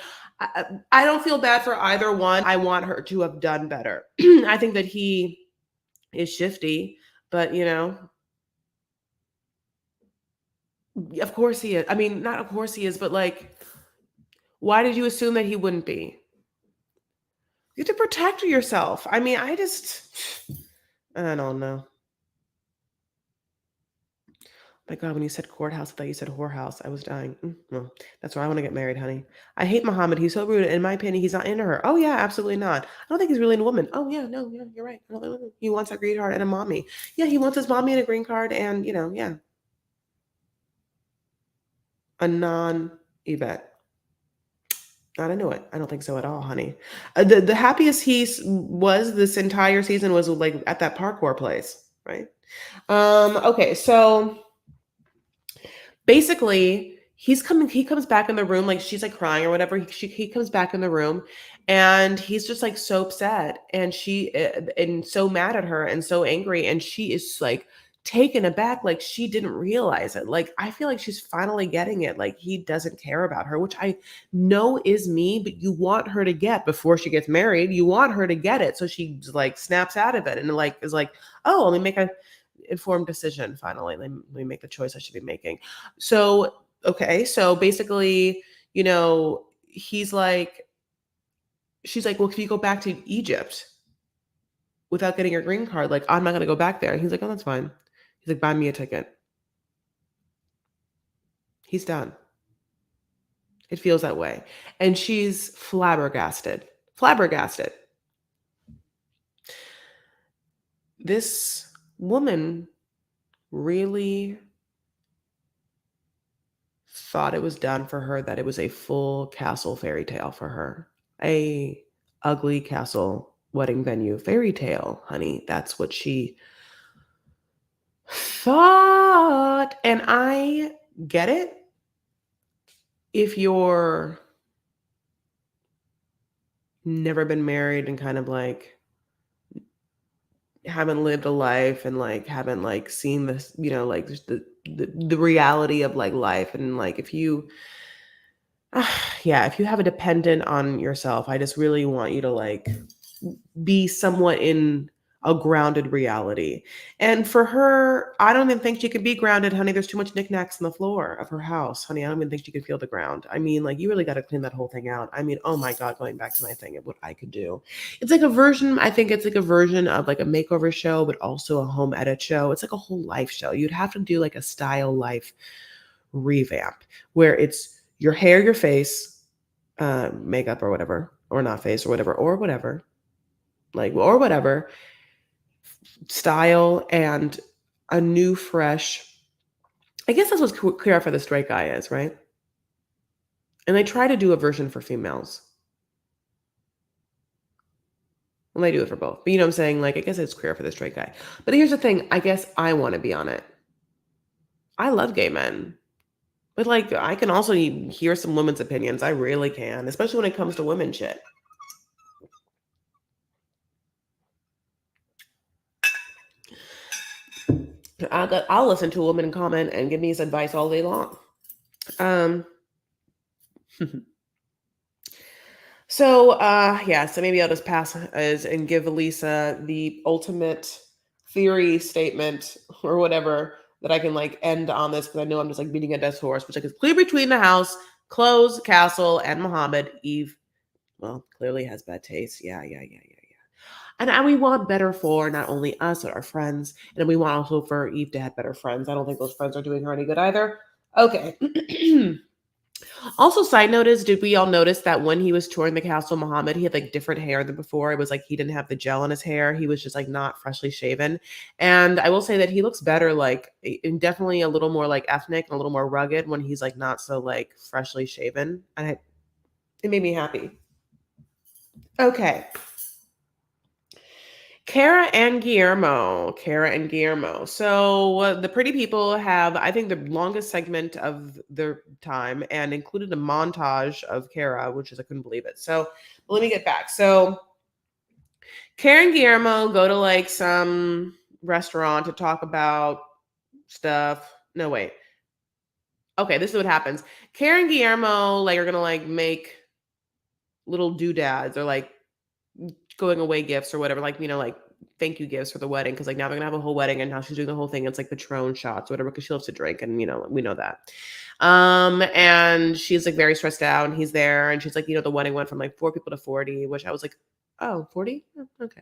I don't feel bad for either one. I want her to have done better. I think that he is shifty, but of course he is. I mean, not of course he is, but like Why did you assume that he wouldn't be? You have to protect yourself. I mean, I don't know. My God, when you said courthouse, I thought you said whorehouse. I was dying. No, that's where I want to get married, honey. I hate Muhammad. He's so rude. In my opinion, he's not into her. Oh, yeah, absolutely not. I don't think he's really into women. Oh, yeah, no, yeah, you're right. He wants a green card and a mommy. Yeah, he wants his mommy and a green card and, yeah, a non-Yvette. Not into it. I don't think so at all, honey. The happiest was this entire season was like at that parkour place, right? Okay, so basically he comes back in the room, like she's like crying or whatever. He comes back in the room and he's just like so upset and and so mad at her and so angry, and she is like taken aback, like she didn't realize it. Like I feel like she's finally getting it, like he doesn't care about her, which I know is me, but you want her to get before she gets married, you want her to get it so she like snaps out of it and like is like, oh, let me make a informed decision finally. Let me make the choice I should be making. So, okay. So basically, he's like, she's like, well, can you go back to Egypt without getting your green card? Like, I'm not going to go back there. And he's like, oh, that's fine. He's like, buy me a ticket. He's done. It feels that way. And she's flabbergasted. Flabbergasted. This woman really thought it was done for her, that it was a full castle fairy tale for her. A ugly castle wedding venue fairy tale, honey. That's what she thought. And I get it. If you're never been married and kind of like haven't lived a life and like haven't like seen this, like just the reality of like life, and like if you yeah, if you have a dependent on yourself, I just really want you to like be somewhat in a grounded reality. And for her, I don't even think she could be grounded, honey. There's too much knickknacks on the floor of her house, honey. I don't even think she could feel the ground. I mean, like, you really got to clean that whole thing out. I mean, oh my God, going back to my thing of what I could do. It's like a version, I think it's like a version of like a makeover show, but also a home edit show. It's like a whole life show. You'd have to do like a style life revamp where it's your hair, your face, makeup or whatever, or not face or whatever, like, or whatever style, and a new, fresh. I guess that's what queer for the straight guy is, right? And they try to do a version for females. Well, they do it for both, but you know what I'm saying? Like, I guess it's queer for the straight guy. But here's the thing: I guess I want to be on it. I love gay men. But like, I can also hear some women's opinions. I really can, especially when it comes to women shit. I'll listen to a woman comment and give me his advice all day long. So yeah, so maybe I'll just pass and give Elisa the ultimate theory statement or whatever that I can like end on this, because I know I'm just like beating a dead horse, which like is clear between the house, clothes, castle, and Muhammad. Eve, well, clearly has bad taste. Yeah. And we want better for not only us but our friends, and we want also for Eve to have better friends. I don't think those friends are doing her any good either. Okay. Also, side note is, did we all notice that when he was touring the castle, Muhammad, he had like different hair than before? It was like he didn't have the gel in his hair. He was just like not freshly shaven. And I will say that he looks better, like and definitely a little more like ethnic and a little more rugged when he's like not so like freshly shaven. And it made me happy. Okay. Kara and Guillermo. So the pretty people have, I think, the longest segment of their time, and included a montage of Kara, which is, I couldn't believe it. So let me get back. So Kara and Guillermo go to like some restaurant to talk about stuff. No, wait. Okay, this is what happens. Kara and Guillermo like are gonna like make little doodads or like going away gifts or whatever, like, like thank you gifts for the wedding, because like now they're gonna have a whole wedding, and now she's doing the whole thing. It's like Patron shots or whatever, because she loves to drink, and we know that. And she's like very stressed out, and he's there, and she's like, the wedding went from like 4 people to 40, which I was like, oh, 40? Okay.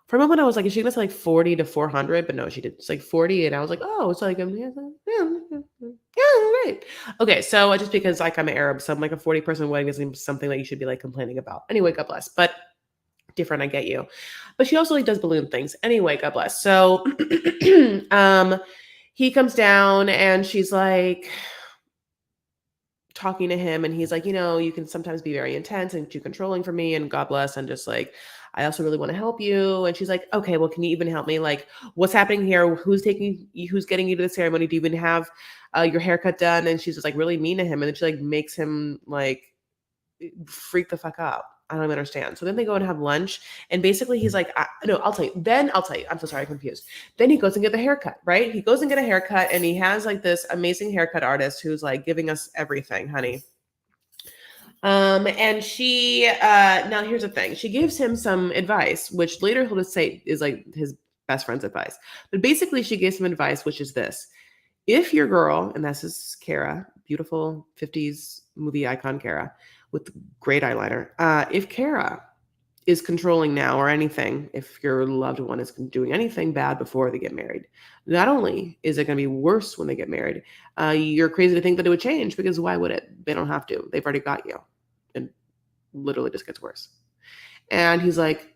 For a moment, I was like, is she gonna say like 40 to 400? But no, she did. It's like 40, and I was like, oh, it's like, yeah, right. Okay, so just because like I'm Arab, so I'm like a 40-person wedding isn't something that you should be like complaining about. Anyway, God bless. But different, I get you. But she also like does balloon things. Anyway, God bless. So, he comes down, and she's like talking to him, and he's like, you can sometimes be very intense and too controlling for me, and God bless, and just like, I also really want to help you. And she's like, okay, well, can you even help me? Like, what's happening here? Who's getting you to the ceremony? Do you even have your haircut done? And she's just like really mean to him, and then she like makes him like freak the fuck out. I don't even understand. So then they go and have lunch, and basically he's like, no, I'll tell you. Then I'll tell you. I'm so sorry, I'm confused. Then he goes and get the haircut, right? He goes and get a haircut, and he has like this amazing haircut artist who's like giving us everything, honey. And she, now here's the thing. She gives him some advice, which later he'll just say is like his best friend's advice. But basically she gives him advice, which is this. If your girl, and this is Kara, beautiful 50s movie icon Kara, with great eyeliner. If Kara is controlling now or anything, if your loved one is doing anything bad before they get married, not only is it going to be worse when they get married, you're crazy to think that it would change, because why would it? They don't have to. They've already got you. And literally just gets worse. And he's like,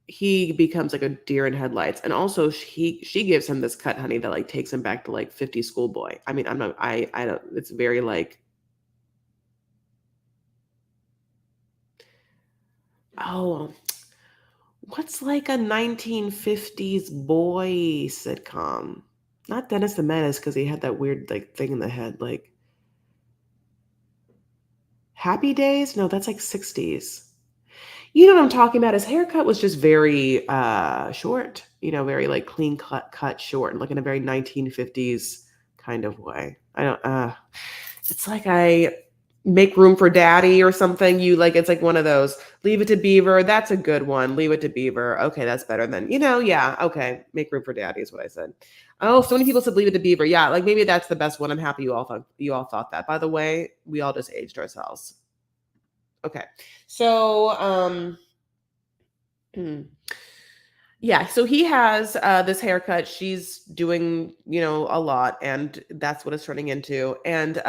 he becomes like a deer in headlights. And also she gives him this cut, honey, that like takes him back to like 50 schoolboy. I mean, I don't, it's very like, oh, what's like a 1950s boy sitcom? Not Dennis the Menace, because he had that weird like thing in the head. Like Happy Days? No, that's like 60s. You know what I'm talking about? His haircut was just very short, very like clean cut short, and like in a very 1950s kind of way. I don't it's like I Make Room for Daddy or something. You like, it's like one of those. Leave It to Beaver. That's a good one. Leave It to Beaver. Okay, that's better than, yeah, okay. Make Room for Daddy is what I said. Oh, so many people said Leave It to Beaver. Yeah, like maybe that's the best one. I'm happy you all thought that. By the way, we all just aged ourselves. Okay. So yeah, so he has this haircut. She's doing, a lot, and that's what it's turning into. And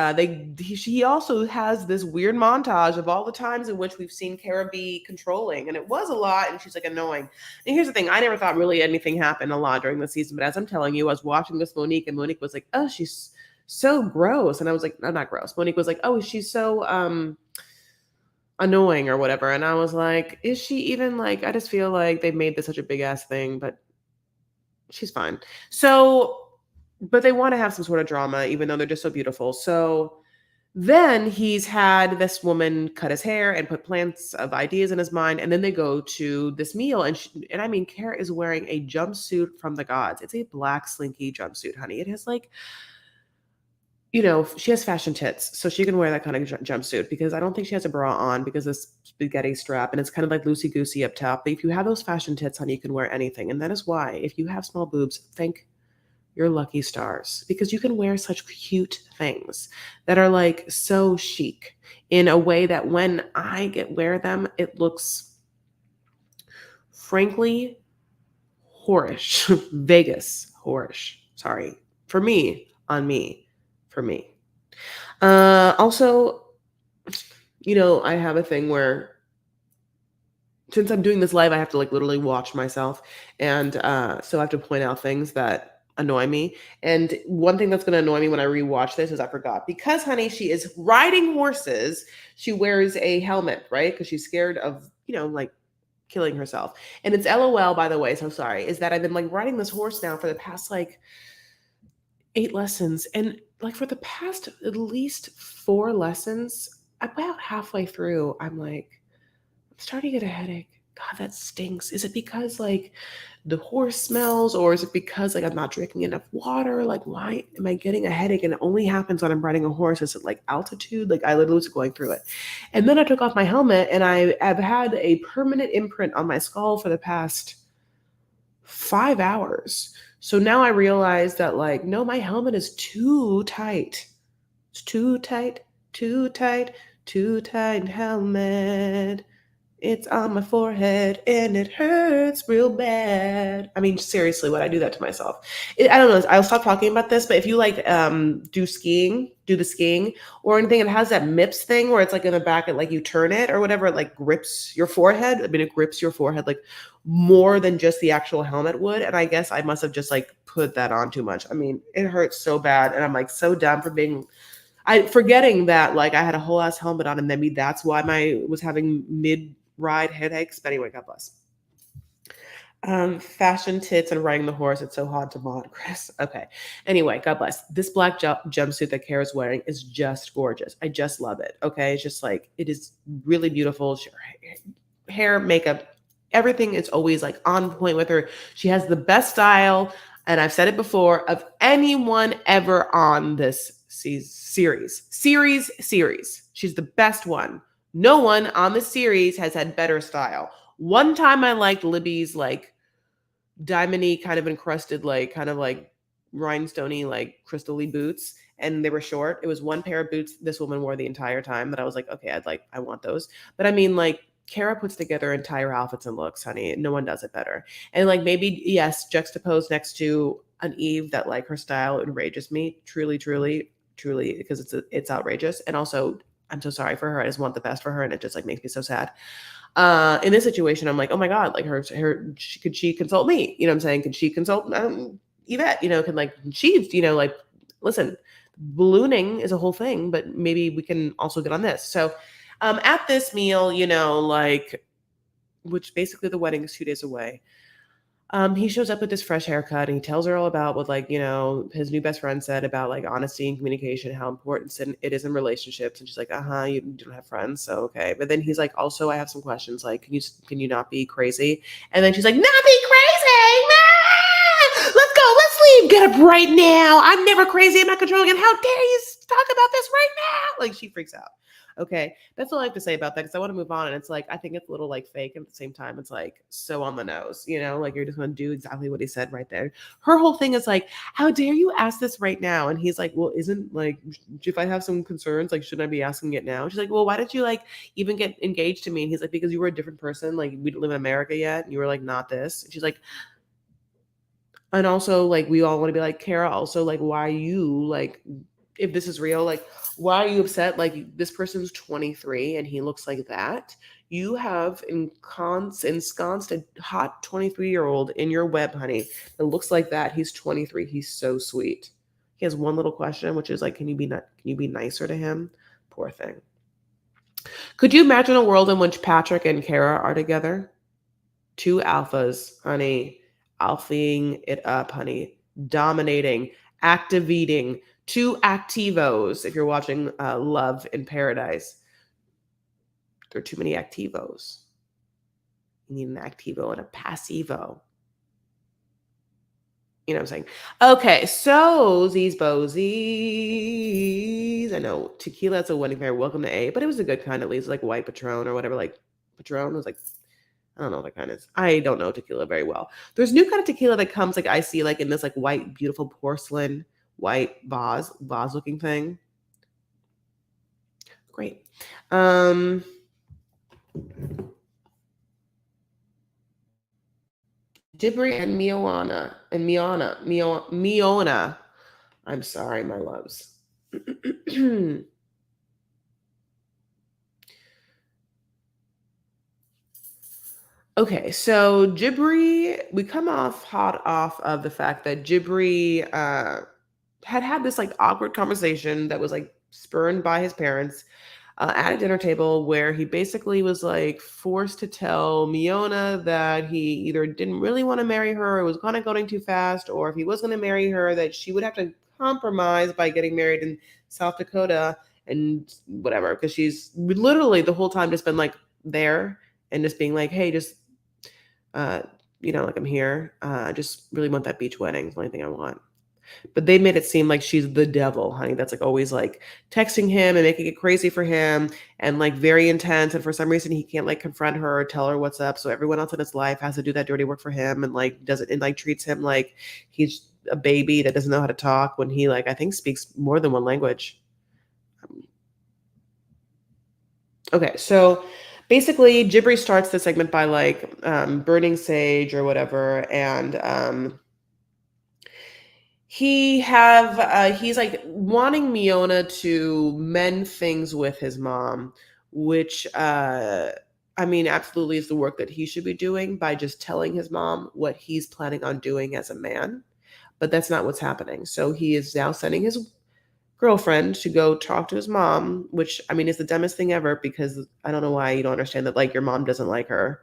he also has this weird montage of all the times in which we've seen Kara be controlling, and it was a lot, and she's like annoying. And here's the thing: I never thought really anything happened a lot during the season, but as I'm telling you, I was watching this Monique, and Monique was like, "Oh, she's so gross," and I was like, "No, not gross." Monique was like, "Oh, she's so annoying," or whatever. And I was like, is she even like, I just feel like they made this such a big ass thing, but she's fine. So, but they want to have some sort of drama, even though they're just so beautiful. So then he's had this woman cut his hair and put plants of ideas in his mind. And then they go to this meal. And I mean, Kara is wearing a jumpsuit from the gods. It's a black slinky jumpsuit, honey. It has like, she has fashion tits, so she can wear that kind of jumpsuit, because I don't think she has a bra on because of this spaghetti strap, and it's kind of like loosey goosey up top. But if you have those fashion tits, honey, you can wear anything. And that is why, if you have small boobs, thank your lucky stars, because you can wear such cute things that are like so chic in a way that when I wear them, it looks frankly whorish, Vegas whorish. Sorry. For me, on me, for me. Also, I have a thing where since I'm doing this live, I have to like literally watch myself. And so I have to point out things that annoy me. And one thing that's going to annoy me when I rewatch this is I forgot. Because, honey, she is riding horses. She wears a helmet, right? Because she's scared of, like killing herself. And it's LOL, by the way. So sorry. Is that I've been like riding this horse now for the past like 8 lessons. And like for the past at least 4 lessons, about halfway through, I'm like, I'm starting to get a headache. God, that stinks. Is it because like the horse smells, or is it because like I'm not drinking enough water? Like, why am I getting a headache? And it only happens when I'm riding a horse. Is it like altitude? Like I literally was going through it. And then I took off my helmet, and I have had a permanent imprint on my skull for the past 5 hours. So now I realize that, like, no, my helmet is too tight. It's too tight, too tight, too tight helmet. It's on my forehead and it hurts real bad. I mean, seriously, would I do that to myself? I don't know. I'll stop talking about this, but if you like do the skiing or anything, it has that MIPS thing where it's like in the back, it like you turn it or whatever, it like grips your forehead. I mean, it grips your forehead like more than just the actual helmet would. And I guess I must have just like put that on too much. I mean, it hurts so bad. And I'm like so dumb for being I forgetting that like I had a whole ass helmet on and maybe that's why my was having mid ride headaches. But anyway, God bless. Fashion tits and riding the horse. It's so hard to mod, Chris. Okay. Anyway, God bless. This black jumpsuit that Kara's wearing is just gorgeous. I just love it. Okay. It's just like, it is really beautiful. Hair, makeup, everything is always like on point with her. She has the best style. And I've said it before of anyone ever on this series. She's the best one. No one on the series has had better style. One time I liked Libby's like diamondy kind of encrusted, like kind of like rhinestoney, like crystally boots. And they were short. It was one pair of boots this woman wore the entire time that I was like, okay, I want those. But I mean, like, Kara puts together entire outfits and looks, honey. No one does it better. And like maybe, yes, juxtaposed next to an Eve that like her style enrages me. Truly, truly, truly, because it's outrageous. And also I'm so sorry for her. I just want the best for her. And it just like makes me so sad. In this situation, I'm like, oh my God, like could she consult me? You know what I'm saying? Could she consult Yvette? You know, can like she, you know, like, listen, ballooning is a whole thing, but maybe we can also get on this. So at this meal, you know, like, which basically the wedding is 2 days away. He shows up with this fresh haircut and he tells her all about what, like, you know, his new best friend said about like honesty and communication, how important it is in relationships. And she's like, you don't have friends. So, okay. But then he's like, also, I have some questions. Like, can you not be crazy? And then she's like, not be crazy. Let's go. Let's leave. Get up right now. I'm never crazy. I'm not controlling. And how dare you talk about this right now? Like, she freaks out. Okay. That's all I have to say about that because I want to move on. And it's like, I think it's a little like fake. And at the same time, it's like so on the nose, you know, like you're just going to do exactly what he said right there. Her whole thing is like, how dare you ask this right now? And he's like, well, isn't like, if I have some concerns, like, shouldn't I be asking it now? She's like, well, why did you like even get engaged to me? And he's like, because you were a different person. Like, we didn't live in America yet. And you were like, not this. And she's like, and also like, we all want to be like, Kara, also like, why you like, if this is real, like, why are you upset? Like, this person's 23 and he looks like that. You have ensconced a hot 23-year-old in your web, honey. It looks like that. He's 23. He's so sweet. He has one little question, which is like, can you be nicer to him? Poor thing. Could you imagine a world in which Patrick and Kara are together? Two alphas, honey. Alphaing it up, honey. Dominating, activating. Two activos. If you're watching Love in Paradise, there are too many activos. You need an activo and a passivo. You know what I'm saying? Okay, so these bozies. I know tequila's a wedding pair. Welcome to A, but it was a good kind at least, like white Patron or whatever. Like Patron was like, I don't know what that kind is. I don't know tequila very well. There's new kind of tequila that comes like I see like in this like white, beautiful porcelain, white vase looking thing. Great. Jibri and Miona. I'm sorry, my loves. Okay, so Jibri, we come hot off of the fact that Jibri had this like awkward conversation that was like spurned by his parents at a dinner table where he basically was like forced to tell Miona that he either didn't really want to marry her or was kind of going too fast, or if he was going to marry her, that she would have to compromise by getting married in South Dakota and whatever, because she's literally the whole time just been like there and just being like, hey, just you know, like, I'm here. I just really want that beach wedding. It's the only thing I want. But they made it seem like she's the devil, honey. That's like always like texting him and making it crazy for him and like very intense. And for some reason, he can't like confront her or tell her what's up. So everyone else in his life has to do that dirty work for him and like does it and like treats him like he's a baby that doesn't know how to talk when he like I think speaks more than one language. Okay, so basically, Jibri starts the segment by like burning sage or whatever, and he's like wanting Miona to mend things with his mom, which I mean absolutely is the work that he should be doing by just telling his mom what he's planning on doing as a man. But that's not what's happening. So he is now sending his girlfriend to go talk to his mom, which I mean is the dumbest thing ever because I don't know why you don't understand that like your mom doesn't like her.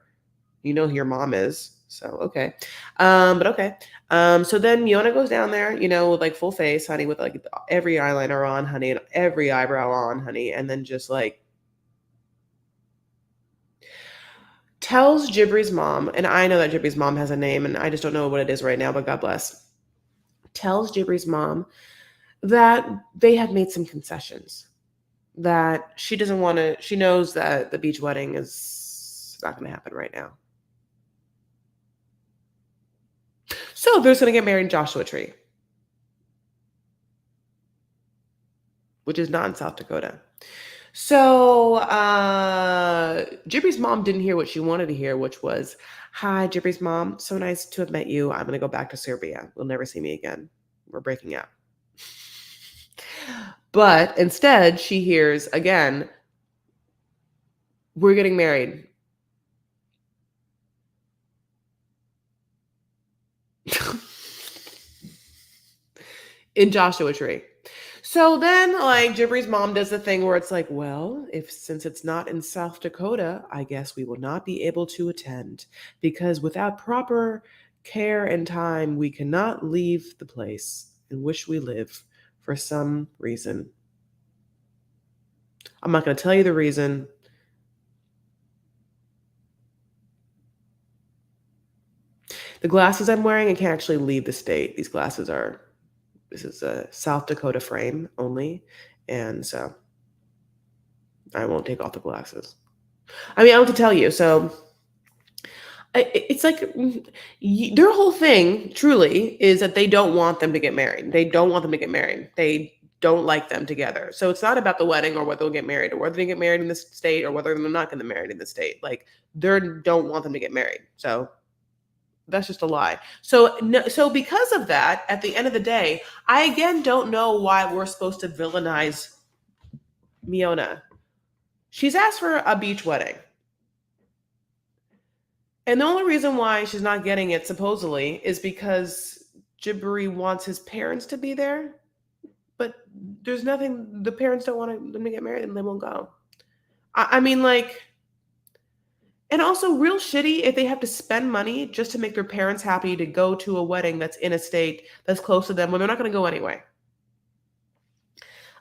You know who your mom is. So okay. But okay. So then Miona goes down there, you know, with like full face, honey, with like every eyeliner on, honey, and every eyebrow on, honey, and then just like tells Jibri's mom, and I know that Jibri's mom has a name, and I just don't know what it is right now, but God bless. Tells Jibri's mom that they have made some concessions. That she doesn't want to, she knows that the beach wedding is not going to happen right now. So they're just going to get married in Joshua Tree, which is not in South Dakota. So Jibri's mom didn't hear what she wanted to hear, which was, "Hi, Jibri's mom. So nice to have met you. I'm going to go back to Serbia. You'll never see me again. We're breaking up." But instead, she hears again, "We're getting married." In Joshua Tree. So then, like, Jibri's mom does the thing where it's like, well, if since it's not in South Dakota, I guess we will not be able to attend because without proper care and time, we cannot leave the place in which we live for some reason. I'm not going to tell you the reason. The glasses I'm wearing, I can't actually leave the state. This is a South Dakota frame only. And so I won't take off the glasses. I mean, I want to tell you. So it's like their whole thing truly is that they don't want them to get married. They don't want them to get married. They don't like them together. So it's not about the wedding or whether they'll get married or whether they get married in this state or whether they're not going to get married in the state. Like they don't want them to get married. So that's just a lie. So no, so because of that, at the end of the day, I again don't know why we're supposed to villainize Miona. She's asked for a beach wedding. And the only reason why she's not getting it, supposedly, is because Jibri wants his parents to be there. But there's nothing, the parents don't want them to get married and they won't go. I mean, like, and also real shitty if they have to spend money just to make their parents happy to go to a wedding that's in a state that's close to them when they're not going to go anyway.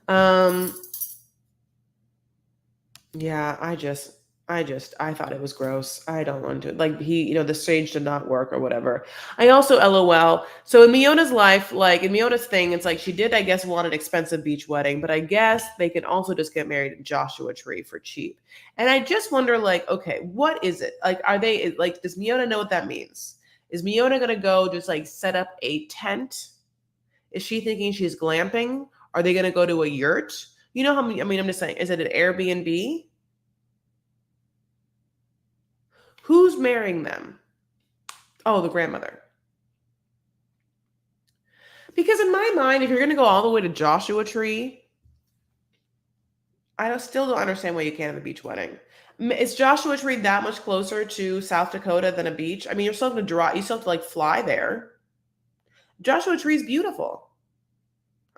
Um, Yeah, I thought it was gross. I don't want to like the stage did not work or whatever. I also LOL. So in Miona's life, like in Miona's thing, it's like she did, I guess, want an expensive beach wedding, but I guess they can also just get married in Joshua Tree for cheap. And I just wonder, like, okay, what is it? Like, are they like, does Miona know what that means? Is Miona gonna go just like set up a tent? Is she thinking she's glamping? Are they gonna go to a yurt? You know how many, I mean, I'm just saying, is it an Airbnb? Who's marrying them? Oh, the grandmother. Because in my mind, if you're going to go all the way to Joshua Tree, still don't understand why you can't have a beach wedding. Is Joshua Tree that much closer to South Dakota than a beach? I mean, you're still going to drive. You still have to like fly there. Joshua Tree is beautiful.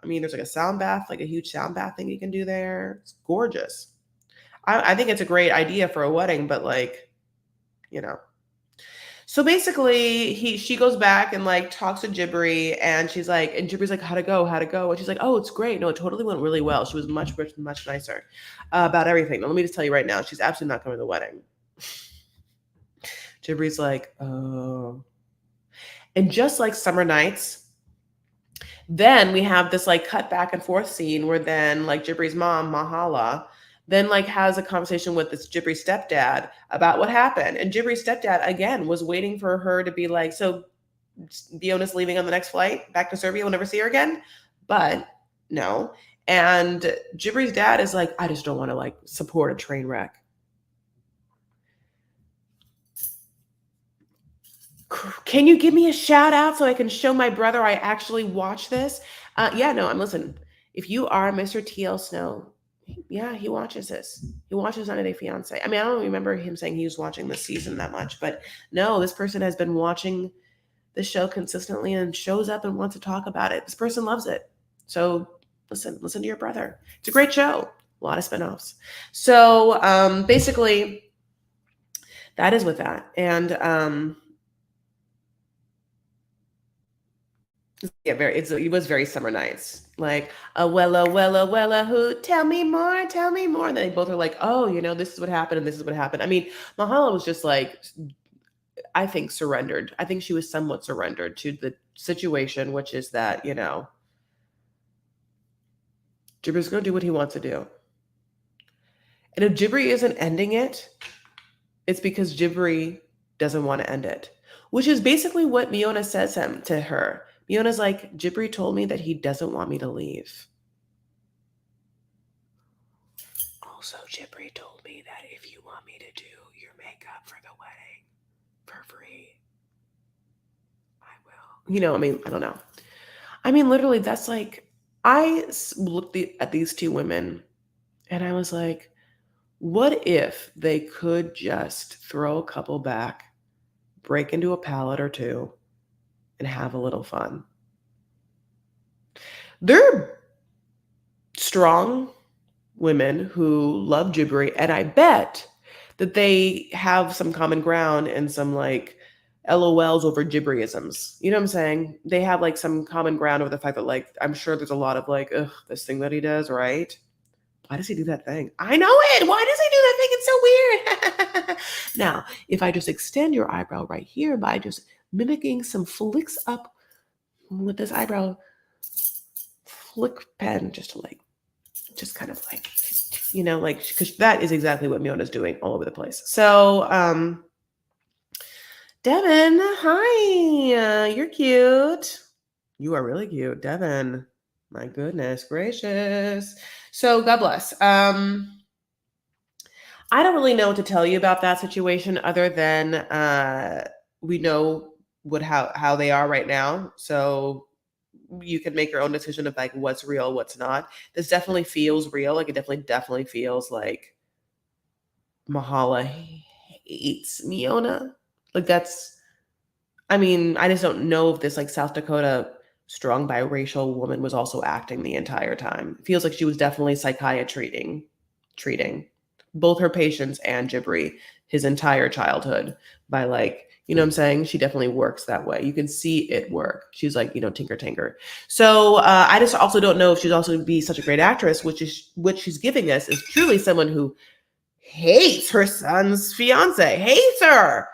I mean, there's like a sound bath, like a huge sound bath thing you can do there. It's gorgeous. I think it's a great idea for a wedding, but like, you know, so basically, she goes back and like talks to Jibri, and she's like, and Jibri's like, how'd it go? How'd it go? And she's like, oh, it's great. No, it totally went really well. She was much nicer about everything. Now, let me just tell you right now, she's absolutely not coming to the wedding. Jibri's like, oh. And just like summer nights, Then we have this like cut back and forth scene where then like Jibri's mom, Mahala, then like has a conversation with this Jibri stepdad about what happened. And Jibri's stepdad again was waiting for her to be like, so Fiona's leaving on the next flight back to Serbia. We'll never see her again. But no. And Jibri's dad is like, I just don't want to like support a train wreck. Can you give me a shout out so I can show my brother I actually watch this? Yeah, no, I'm listening. If you are Mr. TL Snow, yeah, he watches this. He watches 90 Day Fiance. I mean, I don't remember him saying he was watching this season that much, but no, this person has been watching the show consistently and shows up and wants to talk about it. This person loves it. So listen to your brother. It's a great show. A lot of spinoffs. So basically, that is with that. And yeah, it was very Summer Nights. Like, wella, who, tell me more, tell me more. And they both are like, oh, this is what happened and this is what happened. I mean, Mahala was just like, I think surrendered. I think she was somewhat surrendered to the situation, which is that, Jibri's going to do what he wants to do. And if Jibri isn't ending it, it's because Jibri doesn't want to end it, which is basically what Miona says to her. Miona's like, Jibri told me that he doesn't want me to leave. Also, Jibri told me that if you want me to do your makeup for the wedding for free, I will. I mean, I don't know. I mean, literally, that's like, I looked at these two women and I was like, what if they could just throw a couple back, break into a pallet or two, and have a little fun? They're strong women who love Jibri, and I bet that they have some common ground and some like LOLs over Jibriisms. You know what I'm saying? They have like some common ground over the fact that like I'm sure there's a lot of like, ugh, this thing that he does, right? Why does he do that thing? I know it. Why does he do that thing? It's so weird. Now, if I just extend your eyebrow right here by just mimicking some flicks up with this eyebrow flick pen, just to like, just kind of like, like, because that is exactly what Miona's doing all over the place. So, Devin, hi. You're cute. You are really cute, Devin. My goodness gracious. So, God bless. I don't really know what to tell you about that situation other than we know how they are right now. So you can make your own decision of like what's real, what's not. This definitely feels real. Like it definitely feels like Mahala hates Miona. Like that's, I mean, I just don't know if this like South Dakota strong biracial woman was also acting the entire time. It feels like she was definitely treating both her patients and Jibri his entire childhood by like, you know what I'm saying? She definitely works that way. You can see it work. She's like, tinker tinker. So I just also don't know if she's also be such a great actress, which she's giving us is truly someone who hates her son's fiance, hates her.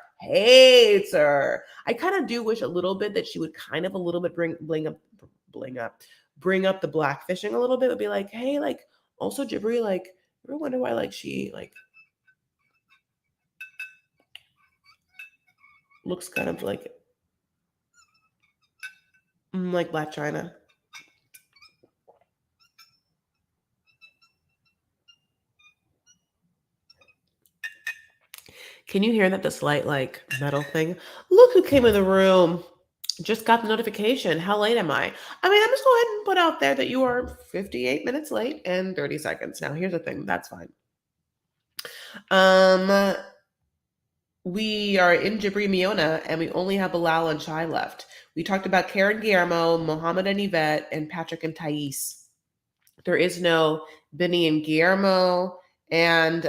I kind of do wish a little bit that she would kind of a little bit bring up the blackfishing a little bit. Would be like, hey, like also Jibri, like, ever wonder why like she like looks kind of like Black China. Can you hear that? The slight like metal thing. Look who came in the room. Just got the notification. How late am I? I mean, I'm just go ahead and put out there that you are 58 minutes late and 30 seconds. Now, here's the thing. That's fine. We are in Jibri Miona, and we only have Bilal and Shai left. We talked about Karen, Guillermo, Mohamed and Yvette, and Patrick and Thais. There is no Benny and Guillermo, and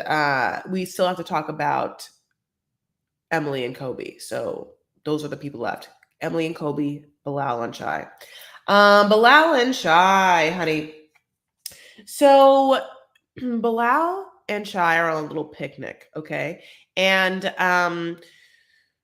we still have to talk about Emily and Kobe. So those are the people left. Emily and Kobe, Bilal and Shai. Bilal and Shai, honey. So Bilal and Shai are on a little picnic, okay? And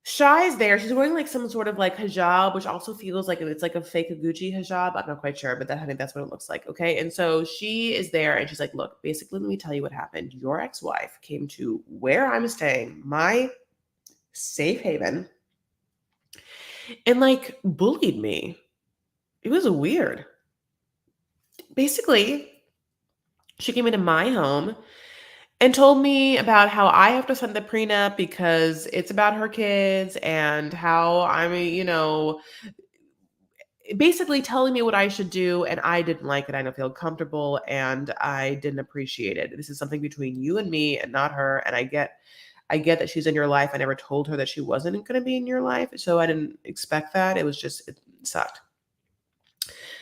Shy is there. She's wearing like some sort of like hijab, which also feels like it's like a fake Gucci hijab. I'm not quite sure, but I think that's what it looks like. Okay. And so she is there and she's like, look, basically, let me tell you what happened. Your ex-wife came to where I'm staying, my safe haven, and like bullied me. It was weird. Basically, she came into my home and told me about how I have to send the prenup because it's about her kids and how I'm, basically telling me what I should do. And I didn't like it. I don't feel comfortable and I didn't appreciate it. This is something between you and me and not her. And I get that she's in your life. I never told her that she wasn't going to be in your life. So I didn't expect that. It was just, it sucked.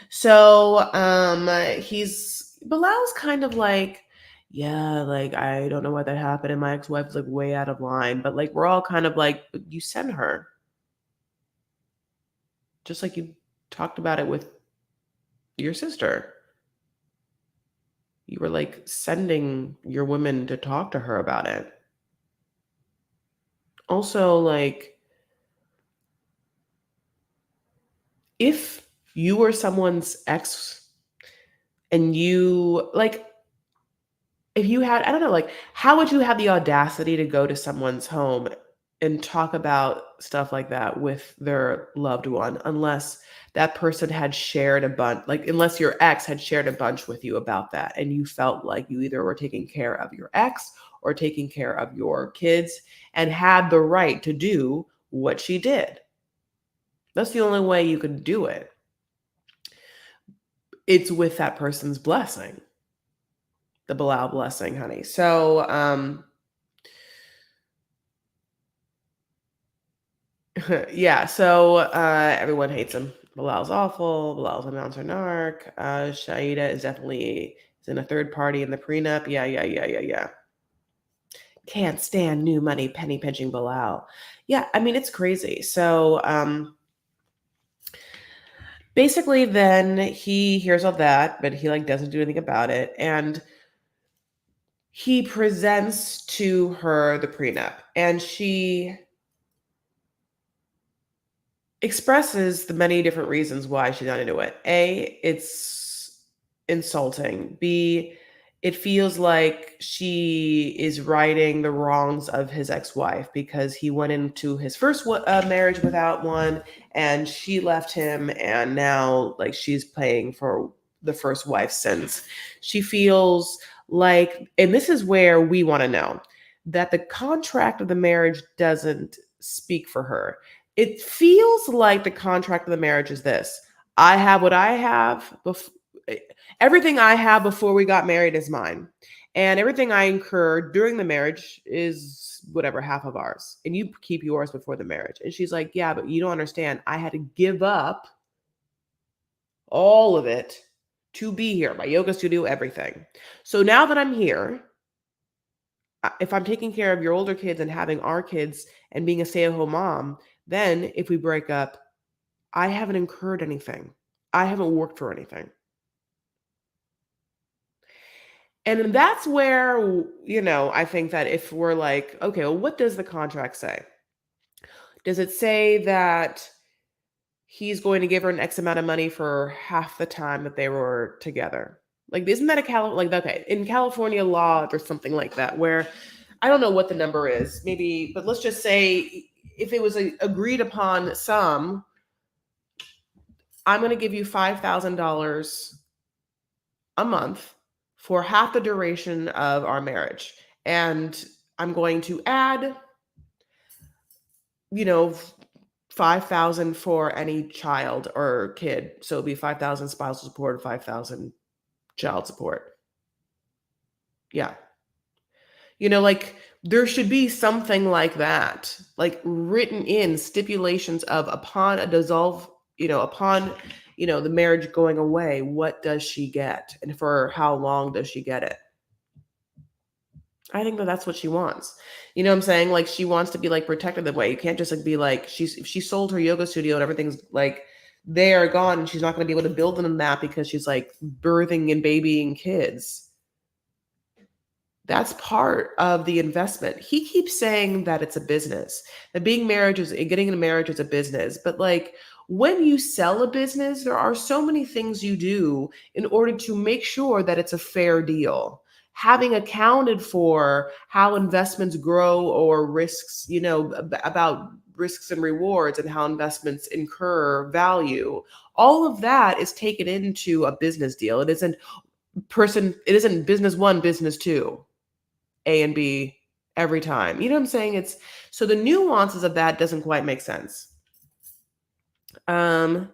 So Bilal's kind of like, yeah, like I don't know why that happened. And my ex-wife's like way out of line. But like we're all kind of like, you send her. Just like you talked about it with your sister. You were like sending your women to talk to her about it. Also, like, if you were someone's ex and you like, if you had, I don't know, like, how would you have the audacity to go to someone's home and talk about stuff like that with their loved one unless that person had shared a bunch, like, unless your ex had shared a bunch with you about that and you felt like you either were taking care of your ex or taking care of your kids and had the right to do what she did? That's the only way you could do it. It's with that person's blessing, the Bilal blessing, honey. So, yeah, so everyone hates him. Bilal's awful. Bilal's a monster narc. Shaeeda is in a third party in the prenup. Yeah, yeah, yeah, yeah, yeah. Can't stand new money penny pinching Bilal. Yeah, I mean it's crazy. So basically, then he hears all that, but he like doesn't do anything about it, and he presents to her the prenup, and she expresses the many different reasons why she's not into it. A, it's insulting. B, it feels like she is righting the wrongs of his ex-wife because he went into his first marriage without one and she left him and now like she's paying for the first wife's sins. She feels like, and this is where we want to know that the contract of the marriage doesn't speak for her. It feels like the contract of the marriage is this: I have what I have. Everything I have before we got married is mine. And everything I incur during the marriage is whatever, half of ours. And you keep yours before the marriage. And she's like, yeah, but you don't understand. I had to give up all of it to be here, my yoga studio, everything. So now that I'm here, if I'm taking care of your older kids and having our kids and being a stay-at-home mom, then if we break up, I haven't incurred anything. I haven't worked for anything. And that's where, I think that if we're like, okay, well, what does the contract say? Does it say that he's going to give her an X amount of money for half the time that they were together? Like, isn't that okay, in California law, there's something like that where I don't know what the number is, maybe, but let's just say if it was agreed upon sum, I'm going to give you $5,000 a month for half the duration of our marriage. And I'm going to add, you know, 5,000 for any child or kid. So it'll be 5,000 spousal support, 5,000 child support. Yeah. Like there should be something like that, like written in stipulations of upon a dissolve, upon, the marriage going away, what does she get and for how long does she get it? I think that that's what she wants. You know what I'm saying? Like she wants to be like protected that way. You can't just like be like if she sold her yoga studio and everything's like they are gone and she's not going to be able to build on that because she's like birthing and babying kids. That's part of the investment. He keeps saying that it's a business, that being marriage is getting in a marriage is a business. But like when you sell a business, there are so many things you do in order to make sure that it's a fair deal. Having accounted for how investments grow or risks, about risks and rewards and how investments incur value, all of that is taken into a business deal. It isn't business one, business two. A and B every time. You know what I'm saying? It's so the nuances of that doesn't quite make sense. Um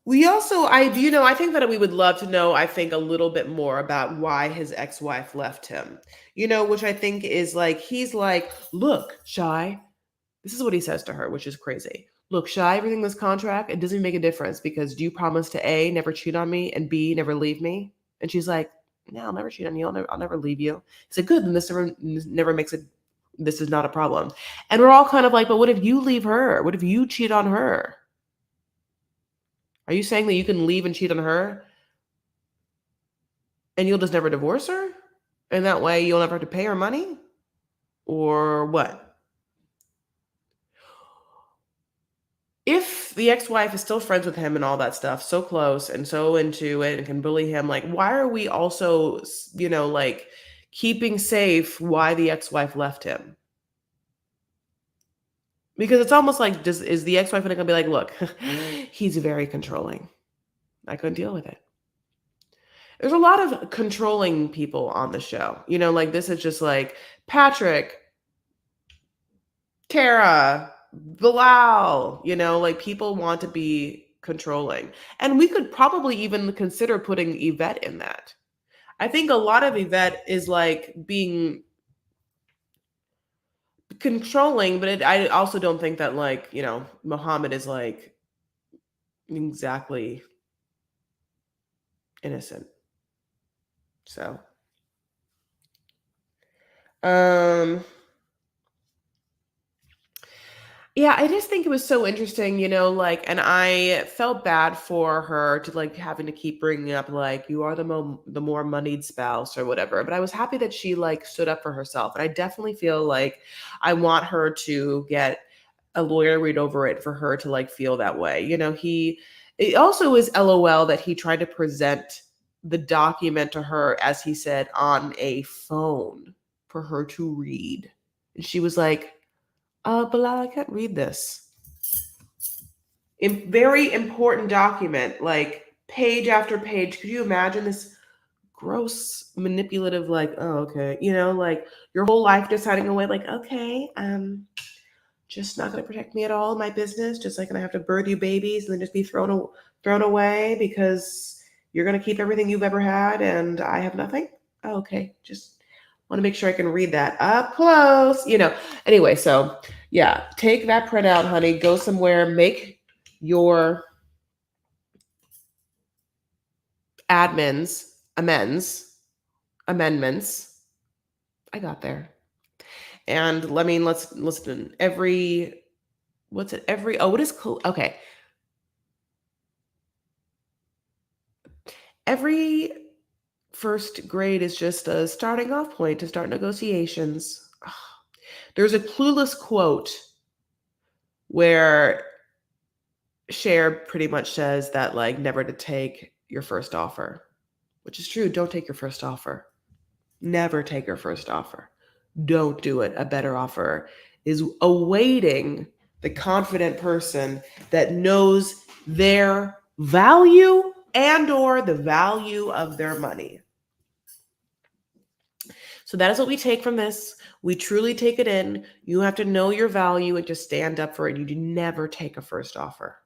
we also I think that we would love to know, I think, a little bit more about why his ex-wife left him. Which I think is like he's like, "Look, Shy, this is what he says to her, which is crazy. Look, Shy, everything in this contract, it doesn't make a difference because do you promise to A, never cheat on me, and B, never leave me?" And she's like, "No, I'll never cheat on you. I'll never leave you." He said, "Good, then this never makes it. This is not a problem." And we're all kind of like, "But what if you leave her? What if you cheat on her? Are you saying that you can leave and cheat on her, and you'll just never divorce her, and that way you'll never have to pay her money, or what?" If the ex-wife is still friends with him and all that stuff, so close and so into it and can bully him, like, why are we also, like, keeping safe why the ex-wife left him? Because it's almost like, is the ex-wife gonna be like, "Look, he's very controlling. I couldn't deal with it." There's a lot of controlling people on the show. Like this is just like Patrick, Tara, Bilal, like people want to be controlling. And we could probably even consider putting Yvette in that. I think a lot of Yvette is like being controlling, but I also don't think that like, Mohammed is like exactly innocent. So, um, yeah, I just think it was so interesting, like, and I felt bad for her to like having to keep bringing up like you are the more moneyed spouse or whatever. But I was happy that she like stood up for herself, and I definitely feel like I want her to get a lawyer read over it for her to like feel that way. It also is LOL that he tried to present the document to her, as he said, on a phone for her to read, and she was like, Bilal, I can't read this. Very important document, like page after page. Could you imagine this gross, manipulative, like, oh, okay, like your whole life deciding away, like, okay, just not going to protect me at all, my business, just like gonna have to birth you babies and then just be thrown away because you're gonna keep everything you've ever had and I have nothing. Oh, okay, just want to make sure I can read that up close. Anyway, so yeah, take that print out, honey. Go somewhere, make your amendments. I got there. And let's listen. What's it? What is cool? Okay. Every first grade is just a starting off point to start negotiations. There's a Clueless quote where Cher pretty much says that, like, never to take your first offer, which is true. Don't take your first offer. Never take your first offer. Don't do it. A better offer is awaiting the confident person that knows their value and or the value of their money. So that is what we take from this. We truly take it in. You have to know your value and just stand up for it. You do never take a first offer.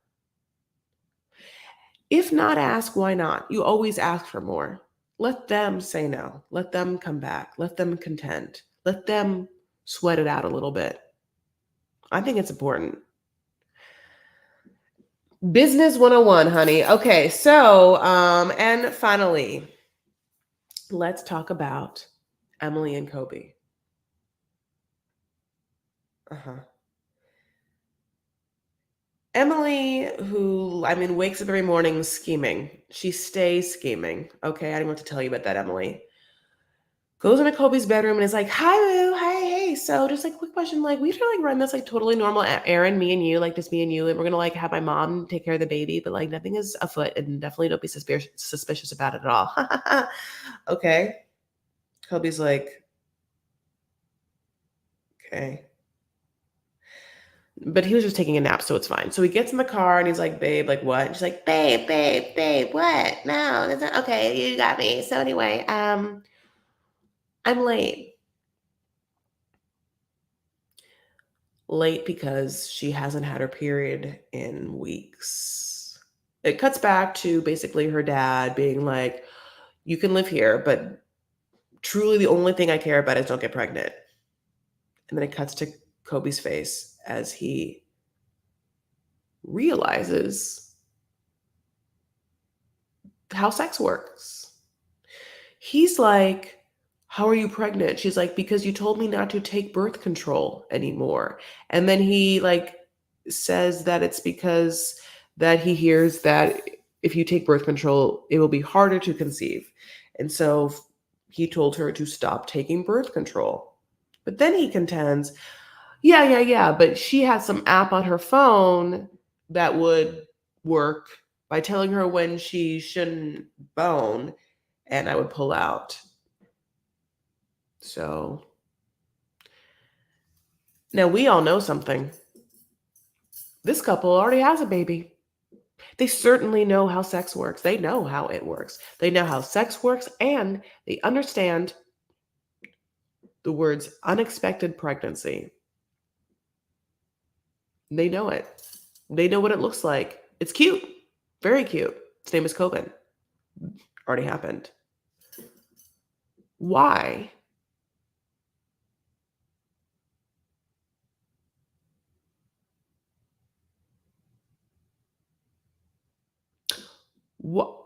If not ask, why not? You always ask for more. Let them say no. Let them come back. Let them contend. Let them sweat it out a little bit. I think it's important. Business 101, honey. Okay, so and finally, let's talk about Emily and Kobe. Uh-huh. Emily, who, I mean, wakes up every morning scheming. She stays scheming. Okay, I didn't want to tell you about that, Emily. Goes into Kobe's bedroom and is like, "Hi, Boo. Hey, hey. So, just like, quick question. Like, we should like run this like totally normal errand, me and you, like just me and you, and we're gonna like have my mom take care of the baby, but like nothing is afoot, and definitely don't be suspicious about it at all." Okay. Kobe's like, "Okay." But he was just taking a nap, so it's fine. So he gets in the car and he's like, "Babe, like what?" And she's like, "Babe, babe, babe, what? No, that's not okay. You got me." So anyway, I'm late. Late because she hasn't had her period in weeks. It cuts back to basically her dad being like, "You can live here, but truly the only thing I care about is don't get pregnant." And then it cuts to Kobe's face as he realizes how sex works. He's like, "How are you pregnant?" She's like, "Because you told me not to take birth control anymore." And then he like says that it's because that he hears that if you take birth control, it will be harder to conceive. And so he told her to stop taking birth control. But then he contends, "Yeah, yeah, yeah, but she has some app on her phone that would work by telling her when she shouldn't bone, and I would pull out." So now we all know something. This couple already has a baby. They certainly know how sex works. They know how it works. They know how sex works and they understand the words unexpected pregnancy. They know it. They know what it looks like. It's cute. Very cute. Its name is Coben. Already happened. Why? What?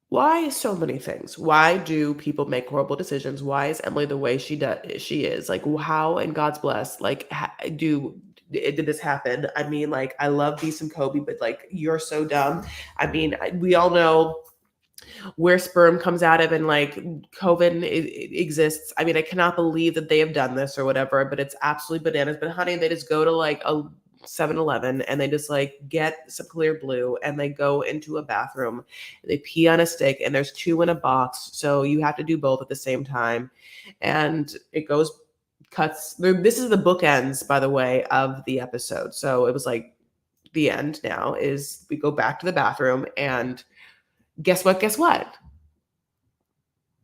Why so many things? Why do people make horrible decisions? Why is Emily the way she is? Like, how in God's bless, like, did this happen? I mean, like, I love Beast and Kobe, but like, you're so dumb. I mean, we all know where sperm comes out of, and like, COVID exists. I mean, I cannot believe that they have done this or whatever, but it's absolutely bananas. But honey, they just go to like a 7-Eleven and they just like get some clear blue and they go into a bathroom. They pee on a stick and there's two in a box. So you have to do both at the same time. And it goes, cuts. This is the bookends, by the way, of the episode. So it was like the end now is we go back to the bathroom and guess what? Guess what?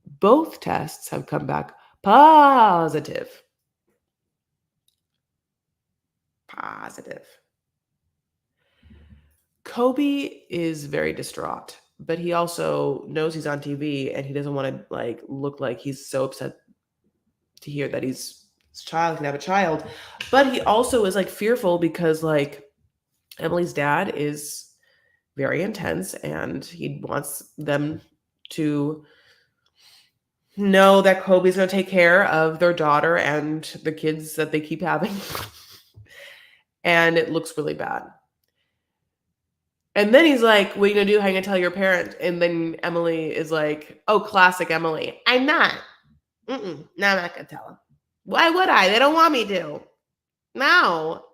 Both tests have come back positive. Positive. Kobe is very distraught, but he also knows he's on TV and he doesn't want to like look like he's so upset to hear that his child can have a child. But he also is like fearful because like Emily's dad is very intense and he wants them to know that Kobe's going to take care of their daughter and the kids that they keep having. And it looks really bad. And then he's like, "What are you gonna do? How you gonna tell your parents?" And then Emily is like, "Oh, classic Emily. I'm not. No, I'm not gonna tell them. Why would I? They don't want me to. No."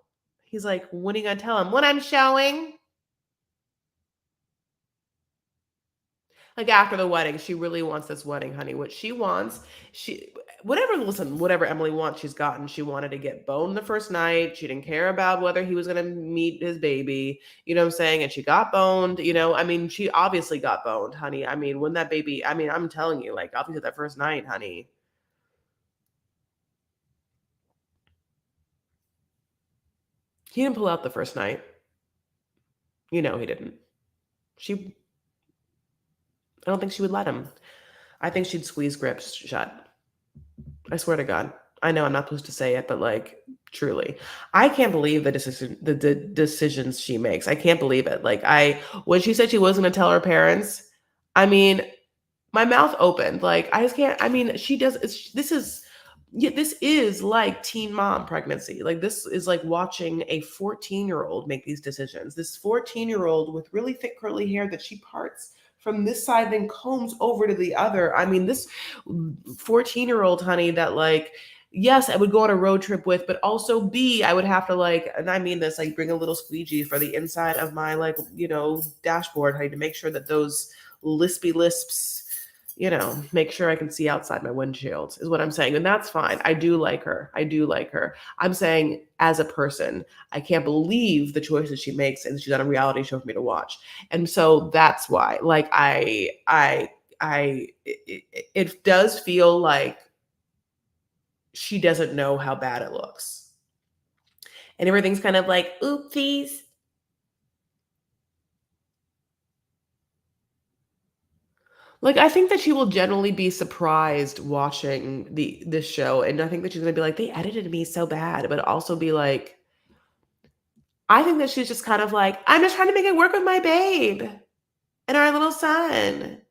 He's like, "When are you gonna tell them? When I'm showing?" Like after the wedding, she really wants this wedding, honey. What she wants, whatever Emily wants, she's gotten. She wanted to get boned the first night. She didn't care about whether he was gonna meet his baby. You know what I'm saying? And she got boned, I mean, she obviously got boned, honey. I mean, when that baby, I mean, I'm telling you, like obviously that first night, honey. He didn't pull out the first night. He didn't. She I don't think she would let him. I think she'd squeeze grips shut. I swear to God. I know I'm not supposed to say it, but like truly, I can't believe the decisions she makes. I can't believe it. Like when she said she wasn't going to tell her parents, I mean, my mouth opened. Like I just can't. I mean, she does. This is Yeah, this is like teen mom pregnancy. Like this is like watching a 14-year-old make these decisions. This 14-year-old with really thick curly hair that she parts from this side then combs over to the other. I mean, this 14-year-old honey that like yes, I would go on a road trip with, but also B, I would have to like, and I mean this, like bring a little squeegee for the inside of my like, dashboard, honey, to make sure that those lispy lisps, make sure I can see outside my windshield is what I'm saying. And that's fine. I do like her. I do like her. I'm saying as a person, I can't believe the choices she makes and she's on a reality show for me to watch. And so that's why, like, it does feel like she doesn't know how bad it looks. And everything's kind of like, oopsies. Like I think that she will generally be surprised watching this show, and I think that she's gonna be like, they edited me so bad, but also be like, I think that she's just kind of like, I'm just trying to make it work with my babe and our little son.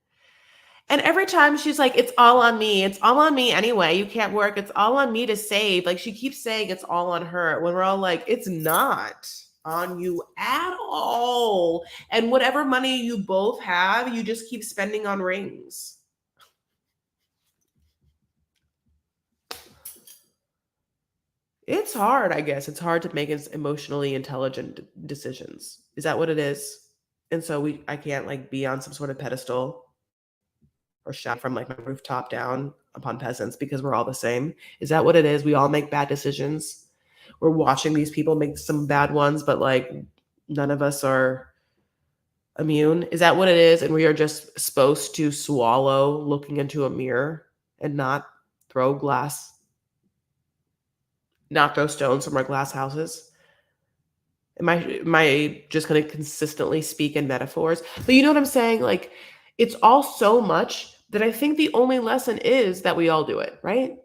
And every time she's like, it's all on me. It's all on me anyway. You can't work. It's all on me to save. Like she keeps saying it's all on her when we're all like, it's not on you at all. And whatever money you both have, you just keep spending on rings. It's hard, I guess. It's hard to make emotionally intelligent decisions. Is that what it is? And so I can't like be on some sort of pedestal or shout from like my rooftop down upon peasants because we're all the same. Is that what it is? We all make bad decisions. We're watching these people make some bad ones, but like none of us are immune. Is that what it is? And we are just supposed to swallow looking into a mirror and throw glass, not throw stones from our glass houses. Am I just going to consistently speak in metaphors? But you know what I'm saying? Like it's all so much that I think the only lesson is that we all do it, right?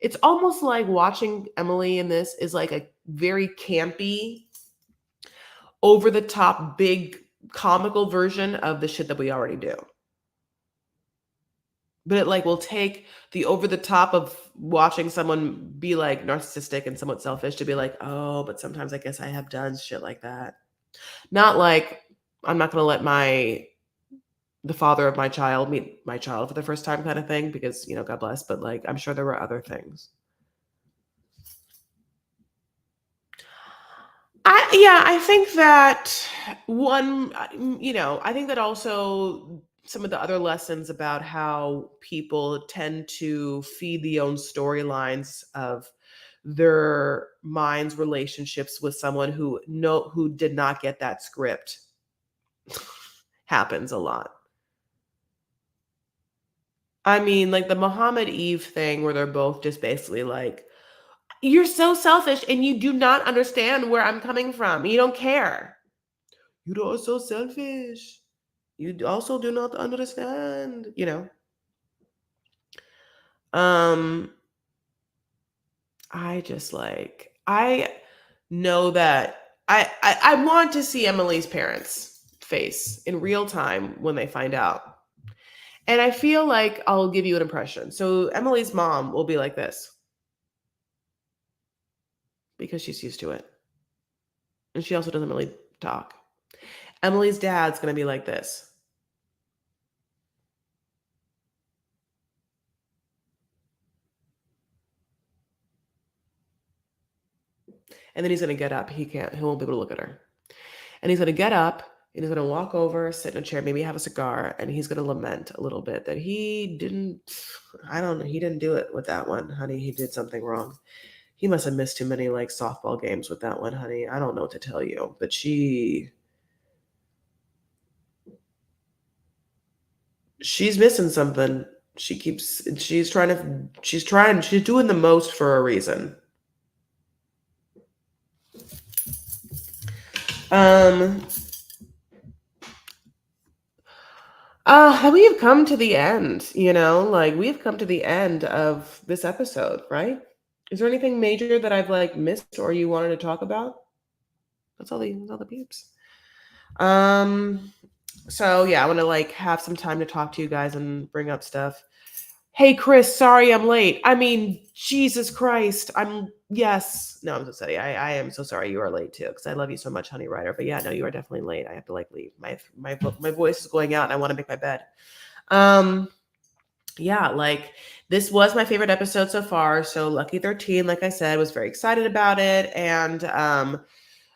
It's almost like watching Emily in this is like a very campy, over the top, big comical version of the shit that we already do. But it like will take the over the top of watching someone be like narcissistic and somewhat selfish to be like, oh, but sometimes I guess I have done shit like that. Not like I'm not going to let the father of my child meet my child for the first time kind of thing because, God bless, but like I'm sure there were other things. I think that I think that also some of the other lessons about how people tend to feed the own storylines of their mind's relationships with someone who did not get that script happens a lot. I mean, like the Muhammad Eve thing where they're both just basically like, you're so selfish and you do not understand where I'm coming from. You don't care. You are so selfish. You also do not understand. Um, I just like I know that I want to see Emily's parents' face in real time when they find out. And I feel like I'll give you an impression. So Emily's mom will be like this because she's used to it. And she also doesn't really talk. Emily's dad's going to be like this. And then he's going to get up. He won't be able to look at her. And he's going to get up and he's going to walk over, sit in a chair, maybe have a cigar, and he's going to lament a little bit that he didn't do it with that one, honey. He did something wrong. He must have missed too many like softball games with that one, honey. I don't know what to tell you, but she's missing something. She's doing the most for a reason. We have come to the end, like we've come to the end of this episode, right? Is there anything major that I've like missed or you wanted to talk about? That's all the peeps. So yeah, I want to like have some time to talk to you guys and bring up stuff. Hey, Chris, sorry I'm late. I mean, Jesus Christ. Yes. No, I'm so sorry. I am so sorry you are late too, because I love you so much, honey Ryder. But yeah, no, you are definitely late. I have to like leave. My voice is going out and I want to make my bed. Um, yeah, like this was my favorite episode so far. So Lucky 13, like I said, was very excited about it. And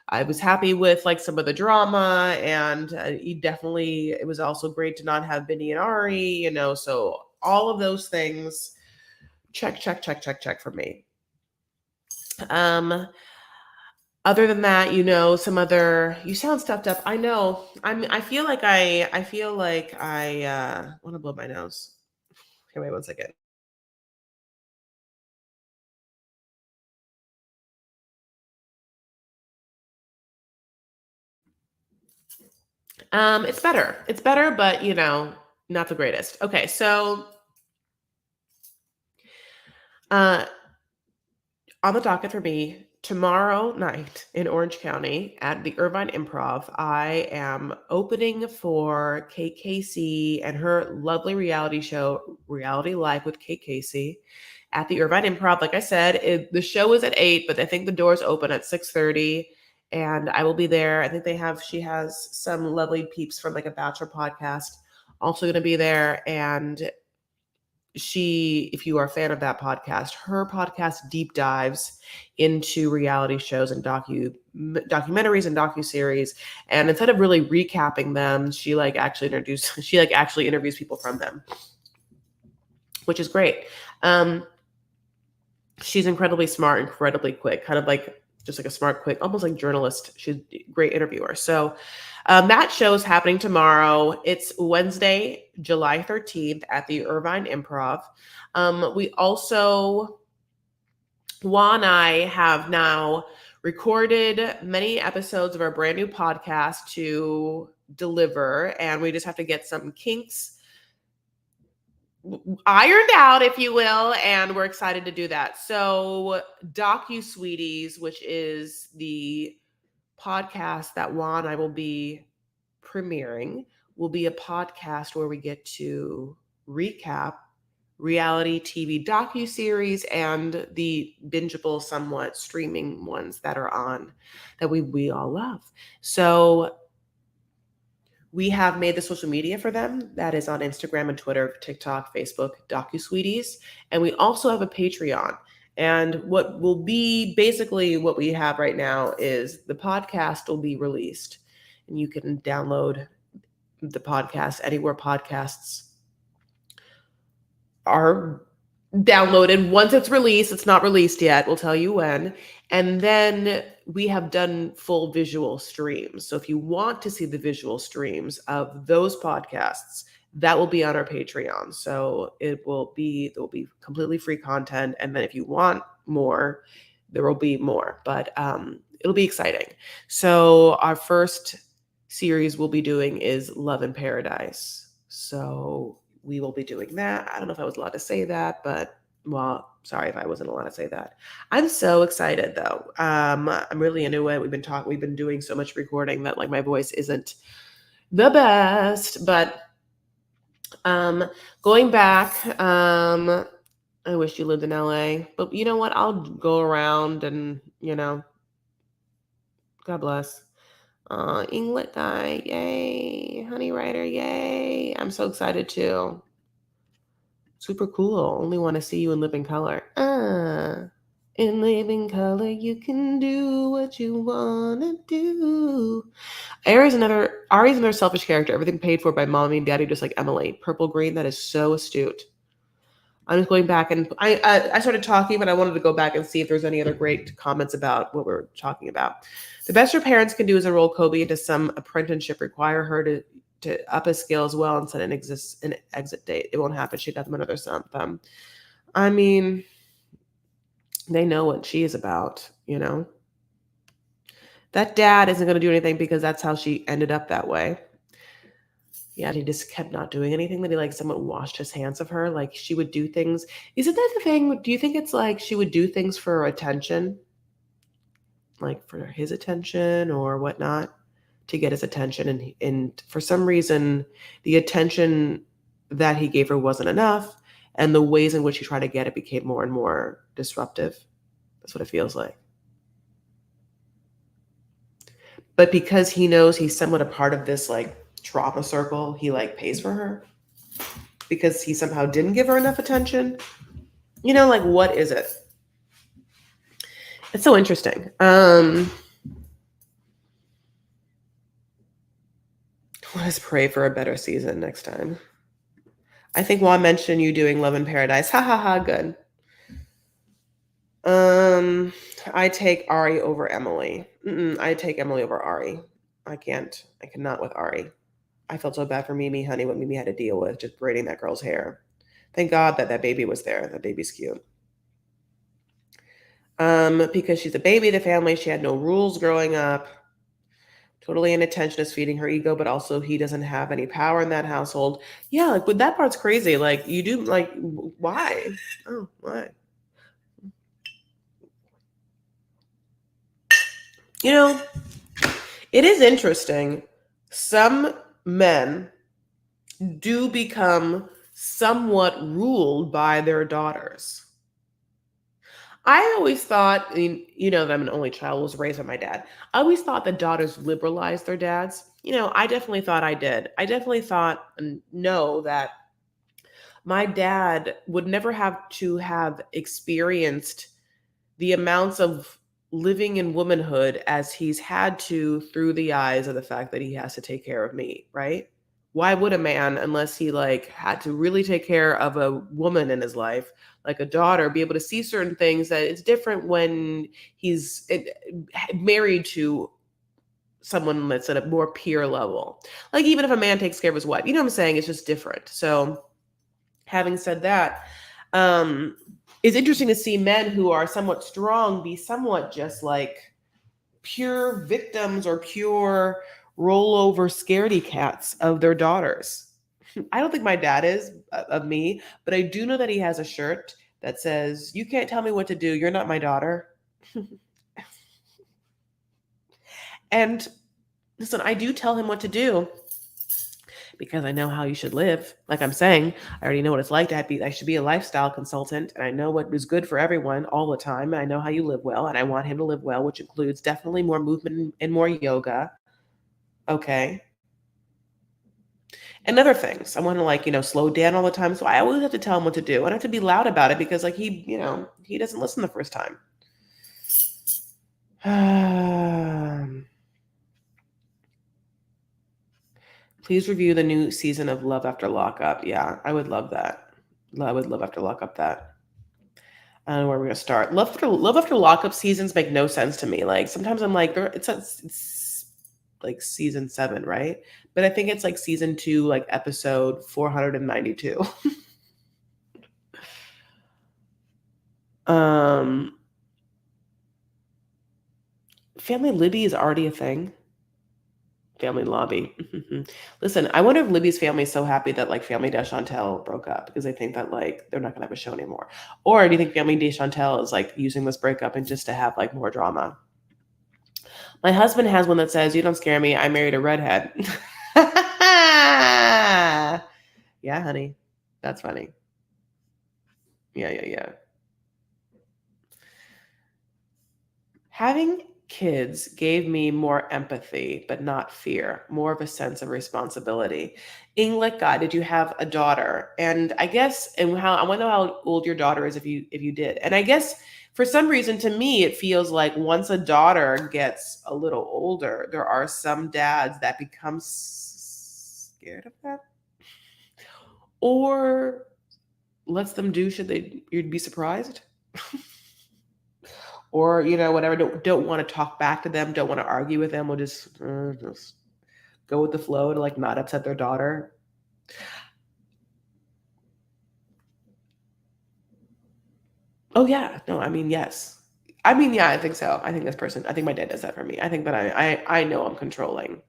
I was happy with like some of the drama, and it was also great to not have Benny and Ari, so all of those things, check, check, check, check, check for me. Um, Other than that, you sound stuffed up. I know. I want to blow my nose. Here, wait one second. It's better. It's better, but not the greatest. Okay, so uh on the docket for me tomorrow night in Orange County at the Irvine Improv, I am opening for Kate Casey and her lovely reality show, Reality Life with Kate Casey, at the Irvine Improv. Like I said, the show is at 8, but I think the doors open at 6:30, and I will be there. I think she has some lovely peeps from like a Bachelor podcast also going to be there, and if you are a fan of that podcast, her podcast deep dives into reality shows and documentaries and docuseries. And instead of really recapping them, she actually interviews people from them, which is great. She's incredibly smart, incredibly quick, kind of like just like a smart, quick, almost like journalist. She's a great interviewer. So that show is happening tomorrow. It's Wednesday, July 13th at the Irvine Improv. We also, Juan and I have now recorded many episodes of our brand new podcast to deliver, and we just have to get some kinks ironed out, if you will, and we're excited to do that. So, Docu Sweeties, which is the podcast that Juan and I will be premiering, will be a podcast where we get to recap reality TV docu-series and the bingeable somewhat streaming ones that are on that we all love. So we have made the social media for them. That is on Instagram and Twitter, TikTok, Facebook, DocuSweeties. And we also have a Patreon. And what will be basically what we have right now is the podcast will be released. And you can download the podcast anywhere podcasts are downloaded. Once it's released, it's not released yet. We'll tell you when. And then we have done full visual streams. So if you want to see the visual streams of those podcasts, that will be on our Patreon. So there will be completely free content. And then if you want more, there will be more. But it'll be exciting. So our first series we'll be doing is Love in Paradise. So we will be doing that. I don't know if I was allowed to say that, but sorry if I wasn't allowed to say that. I'm so excited though. I'm really into it. We've been doing so much recording that like my voice isn't the best, but going back, I wish you lived in LA, but you know what? I'll go around and, God bless. Inglet guy, yay. Honey Rider, yay. I'm so excited too. Super cool. Only want to see you in living color. In living color, you can do what you want to do. Ari's another selfish character. Everything paid for by mommy and daddy, just like Emily. Purple green, that is so astute. I'm just going back and I started talking, but I wanted to go back and see if there's any other great comments about what we're talking about. The best your parents can do is enroll Kobe into some apprenticeship, require her to up his skill as well and set an exit date. It won't happen. She got them another thumb. I mean, they know what she is about, That dad isn't going to do anything because that's how she ended up that way. Yeah, he just kept not doing anything. That he like somewhat washed his hands of her. Like she would do things. Isn't that the thing? Do you think it's like she would do things for attention? Like for his attention or whatnot? To get his attention. And for some reason, the attention that he gave her wasn't enough. And the ways in which he tried to get it became more and more disruptive. That's what it feels like. But because he knows he's somewhat a part of this like trauma circle, he like pays for her because he somehow didn't give her enough attention. Like what is it? It's so interesting. Let's pray for a better season next time. I think Juan mentioned you doing Love in Paradise. Ha ha ha, good. I take Ari over Emily. I take Emily over Ari. I cannot with Ari. I felt so bad for Mimi, honey, what Mimi had to deal with, just braiding that girl's hair. Thank God that baby was there. That baby's cute. Because she's a baby of the family, she had no rules growing up. Totally inattention is feeding her ego, but also he doesn't have any power in that household. Yeah, like, but that part's crazy. Like, you do, like, why? Oh, why? It is interesting. Some men do become somewhat ruled by their daughters. I always thought, that I'm an only child, was raised by my dad. I always thought that daughters liberalized their dads. I definitely thought I did. I definitely thought and know that my dad would never have to have experienced the amounts of living in womanhood as he's had to through the eyes of the fact that he has to take care of me, right? Why would a man, unless he like had to really take care of a woman in his life, like a daughter, be able to see certain things that it's different when he's married to someone that's at a more peer level. Like even if a man takes care of his wife, you know what I'm saying? It's just different. So having said that, it's interesting to see men who are somewhat strong be somewhat just like pure victims or pure rollover scaredy cats of their daughters. I don't think my dad is of me, but I do know that he has a shirt that says, "You can't tell me what to do. You're not my daughter." And listen, I do tell him what to do because I know how you should live. Like I'm saying, I already know what it's like to I should be a lifestyle consultant, and I know what is good for everyone all the time. And I know how you live well, and I want him to live well, which includes definitely more movement and more yoga. Okay. And other things. I want to like, slow down all the time. So I always have to tell him what to do. I don't have to be loud about it because like he doesn't listen the first time. Please review the new season of Love After Lockup. Yeah, I would love that. I would love After Lockup that. I don't know where we're gonna start. Love After Lockup seasons make no sense to me. Like sometimes I'm like, it's like season 7, right? But I think it's like season 2, like episode 492. Family Libby is already a thing. Family Lobby. Listen, I wonder if Libby's family is so happy that like Family Deschantel broke up because they think that like they're not gonna have a show anymore. Or do you think Family Deschantel is like using this breakup and just to have like more drama? My husband has one that says, "You don't scare me. I married a redhead." Yeah, honey. That's funny. Yeah. Having kids gave me more empathy, but not fear, more of a sense of responsibility. Inglet guy, did you have a daughter? And I guess, and how I want to know how old your daughter is if you did. And I guess for some reason, to me, it feels like once a daughter gets a little older, there are some dads that become scared of that, or lets them do should they you'd be surprised. Or whatever, don't want to talk back to them, don't want to argue with them, will just go with the flow to like not upset their daughter. Oh yeah, no, I mean yes, I mean yeah, I think so. I think my dad does that for me. I think that I know I'm controlling.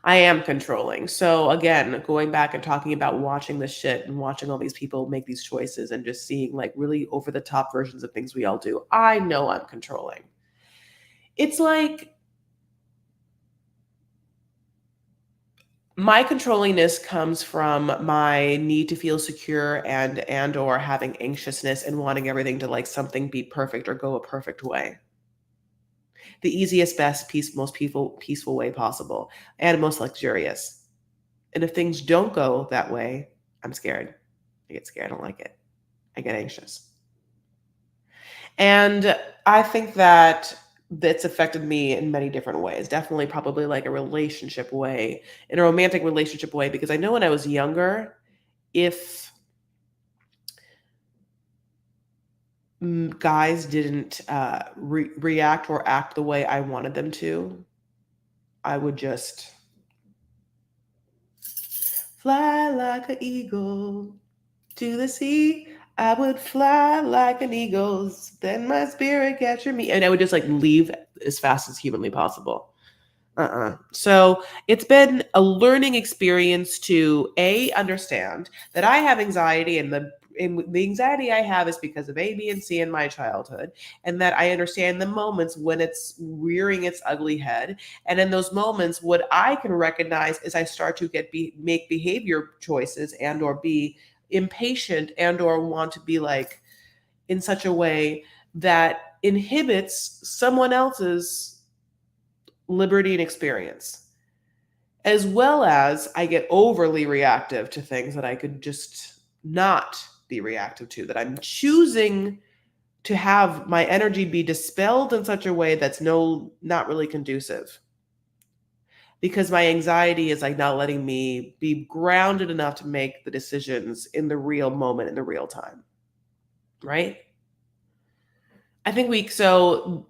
I am controlling. So again, going back and talking about watching this shit and watching all these people make these choices and just seeing like really over the top versions of things we all do, I know I'm controlling. It's like My controllingness comes from my need to feel secure and or having anxiousness and wanting everything to like something be perfect or go a perfect way. The easiest, best, most peaceful way possible and most luxurious. And if things don't go that way, I'm scared. I get scared. I don't like it. I get anxious. And I think that that's affected me in many different ways. Definitely, probably like a relationship way, in a romantic relationship way, because I know when I was younger, if guys didn't react or act the way I wanted them to, I would just fly like an eagle to the sea. I would fly like an eagle, then my spirit capture me. And I would just like leave as fast as humanly possible. So it's been a learning experience to understand that I have anxiety, and the anxiety I have is because of A, B, and C in my childhood, and that I understand the moments when it's rearing its ugly head, and in those moments, what I can recognize is I start to make behavior choices and or be impatient and or want to be like in such a way that inhibits someone else's liberty and experience, as well as I get overly reactive to things that I could just not be reactive to, that I'm choosing to have my energy be dispelled in such a way that's not really conducive, because my anxiety is like not letting me be grounded enough to make the decisions in the real moment, in the real time, right? I think so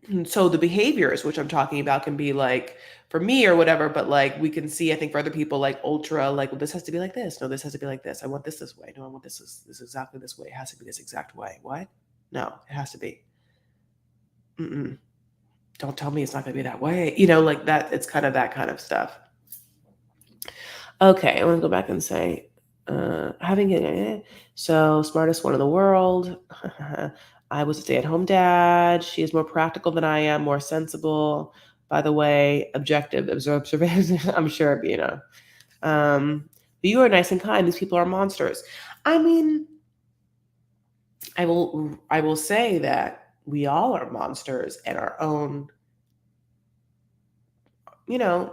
the behaviors which I'm talking about can be like for me or whatever, but like we can see, I think for other people, like ultra, like, well, this has to be like this. No, this has to be like this. I want this way. No, I want this exactly this way. It has to be this exact way. What? No, it has to be. Mm-mm. Don't tell me it's not going to be that way. Like that. It's kind of that kind of stuff. Okay, I'm gonna go back and say, having it. So smartest one in the world. I was a stay-at-home dad. She is more practical than I am, more sensible. By the way, objective, observation. I'm sure, but you are nice and kind. These people are monsters. I mean, I will say that we all are monsters in our own, you know,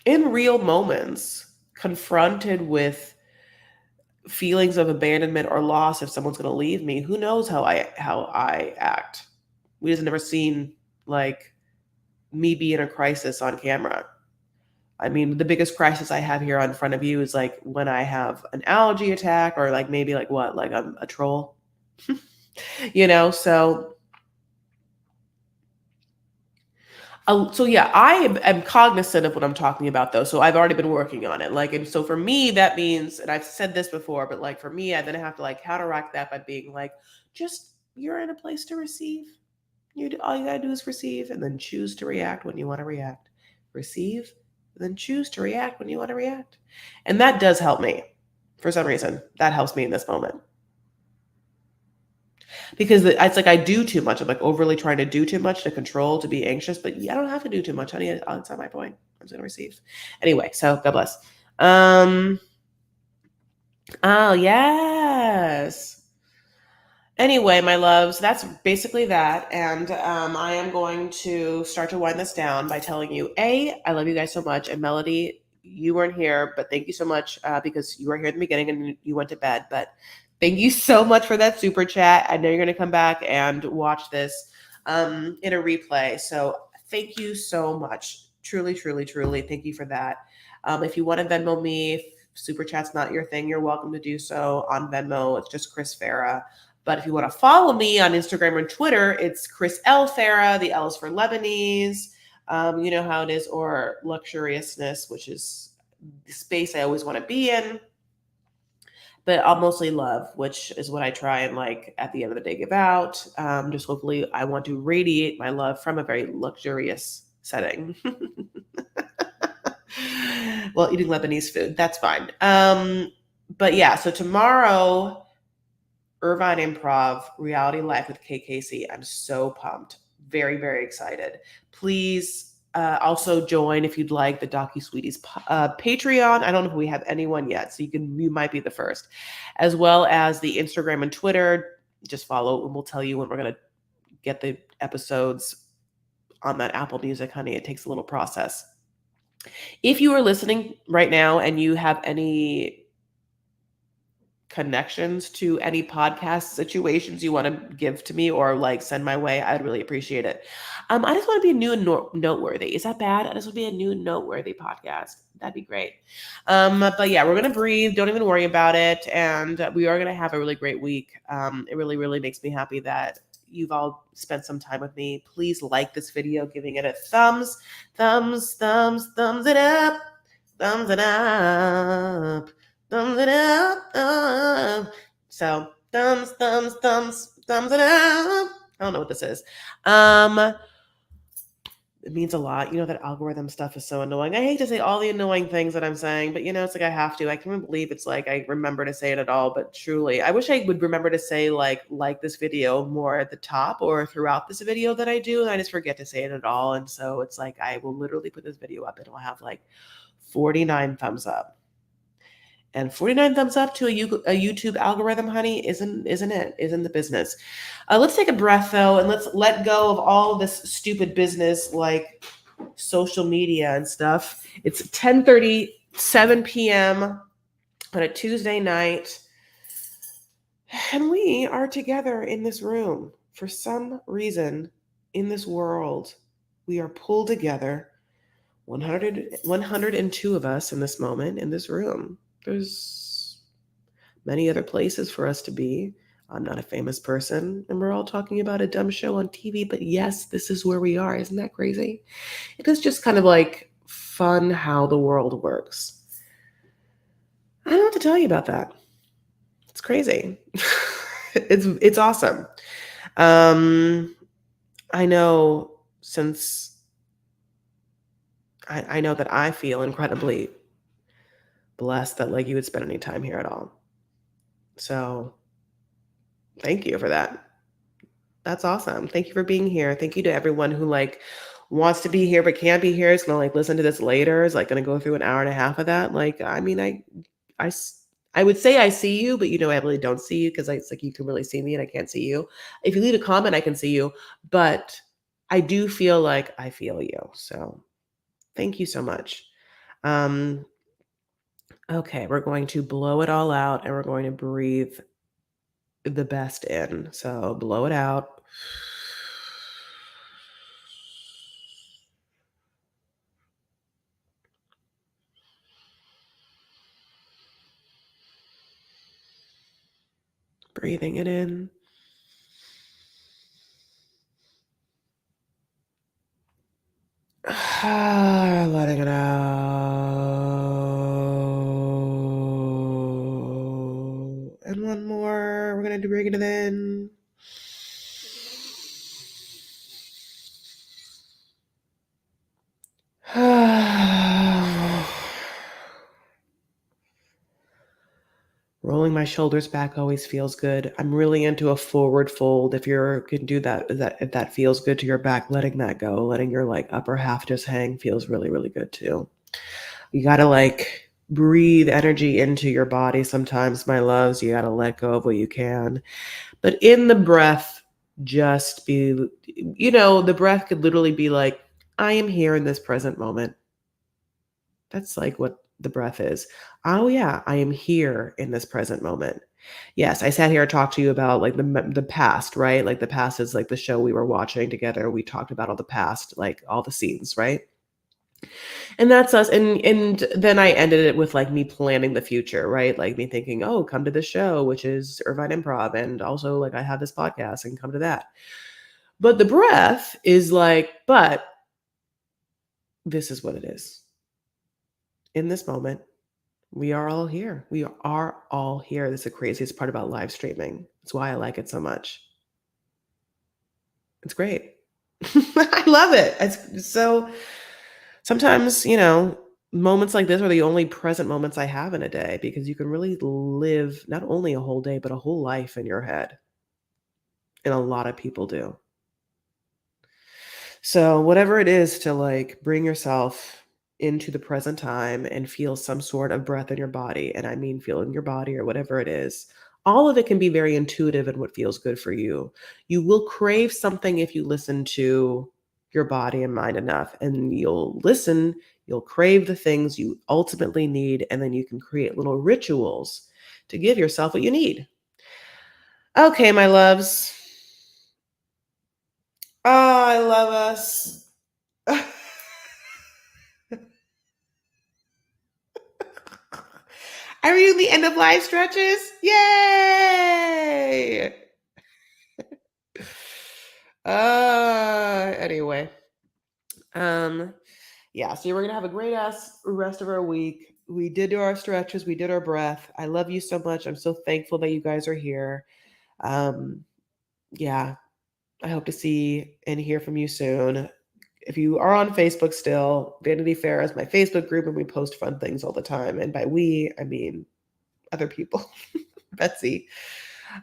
in real moments, confronted with feelings of abandonment or loss. If someone's going to leave me, who knows how I act. We just never seen like me be in a crisis on camera. I mean, the biggest crisis I have here in front of you is like when I have an allergy attack, or like maybe like what, like I'm a troll. So so yeah, I am cognizant of what I'm talking about though. So I've already been working on it. Like, and so for me, that means, and I've said this before, but like for me, I then have to like counteract that by being like, just you're in a place to receive. All you gotta do is receive, and then choose to react when you want to react. Receive, and then choose to react when you want to react, and that does help me. For some reason, that helps me in this moment, because it's like I do too much. I'm like overly trying to do too much to control, to be anxious, but I don't have to do too much, honey. That's not my point. I'm just gonna receive anyway. So God bless. Oh yes. Anyway, my loves, that's basically that. And I am going to start to wind this down by telling you, I love you guys so much. And Melody, you weren't here, but thank you so much, because you were here at the beginning and you went to bed. But thank you so much for that super chat. I know you're going to come back and watch this in a replay. So thank you so much. Truly, truly, truly. Thank you for that. If you want to Venmo me, if super chat's not your thing, you're welcome to do so on Venmo. It's just Chris Farah. But if you want to follow me on Instagram and Twitter, it's Chris L. Farah. The L is for Lebanese. You know how it is, or luxuriousness, which is the space I always want to be in. But I'll mostly love, which is what I try and like at the end of the day give out. Just hopefully I want to radiate my love from a very luxurious setting. Well, eating Lebanese food, that's fine. But yeah, so tomorrow, Irvine Improv Reality Life with KKC. I'm so pumped. Very, very excited. Please Also join if you'd like the DocuSweeties Patreon. I don't know if we have anyone yet, so you might be the first, as well as the Instagram and Twitter. Just follow, and we'll tell you when we're gonna get the episodes on that Apple Music, honey. It takes a little process. If you are listening right now and you have any connections to any podcast situations you want to give to me or like send my way, I'd really appreciate it. I just want to be a new and noteworthy. Is that bad? I just want to be a new and noteworthy podcast. That'd be great. But yeah, we're gonna breathe. Don't even worry about it, and we are gonna have a really great week. It really, really makes me happy that you've all spent some time with me. Please like this video, giving it a thumbs it up, thumbs it up, thumbs it up. So thumbs it up. I don't know what this is. It means a lot. You know, that algorithm stuff is so annoying. I hate to say all the annoying things that I'm saying, but it's like I have to. I can't believe it's like I remember to say it at all, but truly, I wish I would remember to say like this video more at the top or throughout this video that I do, and I just forget to say it at all. And so it's like I will literally put this video up and it'll have like 49 thumbs up. And 49 thumbs up to a YouTube algorithm, honey, isn't the business. Let's take a breath, though, and let's let go of all of this stupid business like social media and stuff. It's 10:37 p.m. on a Tuesday night, and we are together in this room. For some reason, in this world, we are pulled together, 102 of us in this moment, in this room. There's many other places for us to be. I'm not a famous person, and we're all talking about a dumb show on TV, but yes, this is where we are. Isn't that crazy? It is just kind of like fun how the world works. I don't know what to tell you about that. It's crazy. It's awesome. I know since I know that I feel incredibly blessed that like you would spend any time here at all. So thank you for that. That's awesome. Thank you for being here. Thank you to everyone who like wants to be here but can't be here. It's gonna like listen to this later. Is like gonna go through an hour and a half of that. Like, I mean, I would say I see you, but I really don't see you because it's like you can really see me and I can't see you. If you leave a comment, I can see you, but I do feel like I feel you. So thank you so much. Okay, we're going to blow it all out and we're going to breathe the best in. So blow it out. Breathing it in. Letting it out. And one more. We're going to bring it in. Rolling my shoulders back always feels good. I'm really into a forward fold. If you can do that, if that feels good to your back, letting that go, letting your like upper half just hang feels really, really good too. You gotta like breathe energy into your body sometimes, my loves. You gotta let go of what you can. But in the breath, just be, the breath could literally be like, I am here in this present moment. That's like what the breath is. Oh yeah, I am here in this present moment. Yes, I sat here and talked to you about like the past, right? Like the past is like the show we were watching together. We talked about all the past, like all the scenes, right? And that's us. And then I ended it with like me planning the future, right? Like me thinking, oh, come to the show, which is Irvine Improv, and also like I have this podcast and come to that. But the breath is like, but this is what it is. In this moment, we are all here. We are all here. This is the craziest part about live streaming. That's why I like it so much. It's great. I love it. It's so sometimes, moments like this are the only present moments I have in a day because you can really live not only a whole day, but a whole life in your head. And a lot of people do. So, whatever it is to like bring yourself into the present time and feel some sort of breath in your body, and I mean feel in your body or whatever it is, all of it can be very intuitive and what feels good for you. You will crave something if you listen to your body and mind enough, and you'll crave the things you ultimately need, and then you can create little rituals to give yourself what you need. Okay, my loves. Oh, I love us. Are we in the end of life stretches? Yay! Anyway. Um, yeah, so we're gonna have a great ass rest of our week. We did do our stretches, we did our breath. I love you so much. I'm so thankful that you guys are here. Um, yeah, I hope to see and hear from you soon. If you are on Facebook still, Vanity Fair is my Facebook group and we post fun things all the time. And by we, I mean other people. Betsy.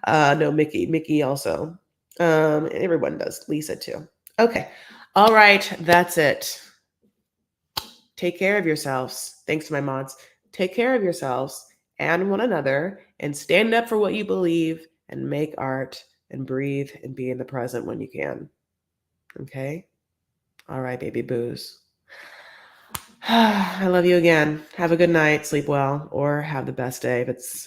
No, Mickey. Mickey also. Everyone does. Lisa too. Okay. All right. That's it. Take care of yourselves. Thanks to my mods. Take care of yourselves and one another and stand up for what you believe and make art and breathe and be in the present when you can. Okay? All right, baby boos. I love you again. Have a good night. Sleep well or have the best day if it's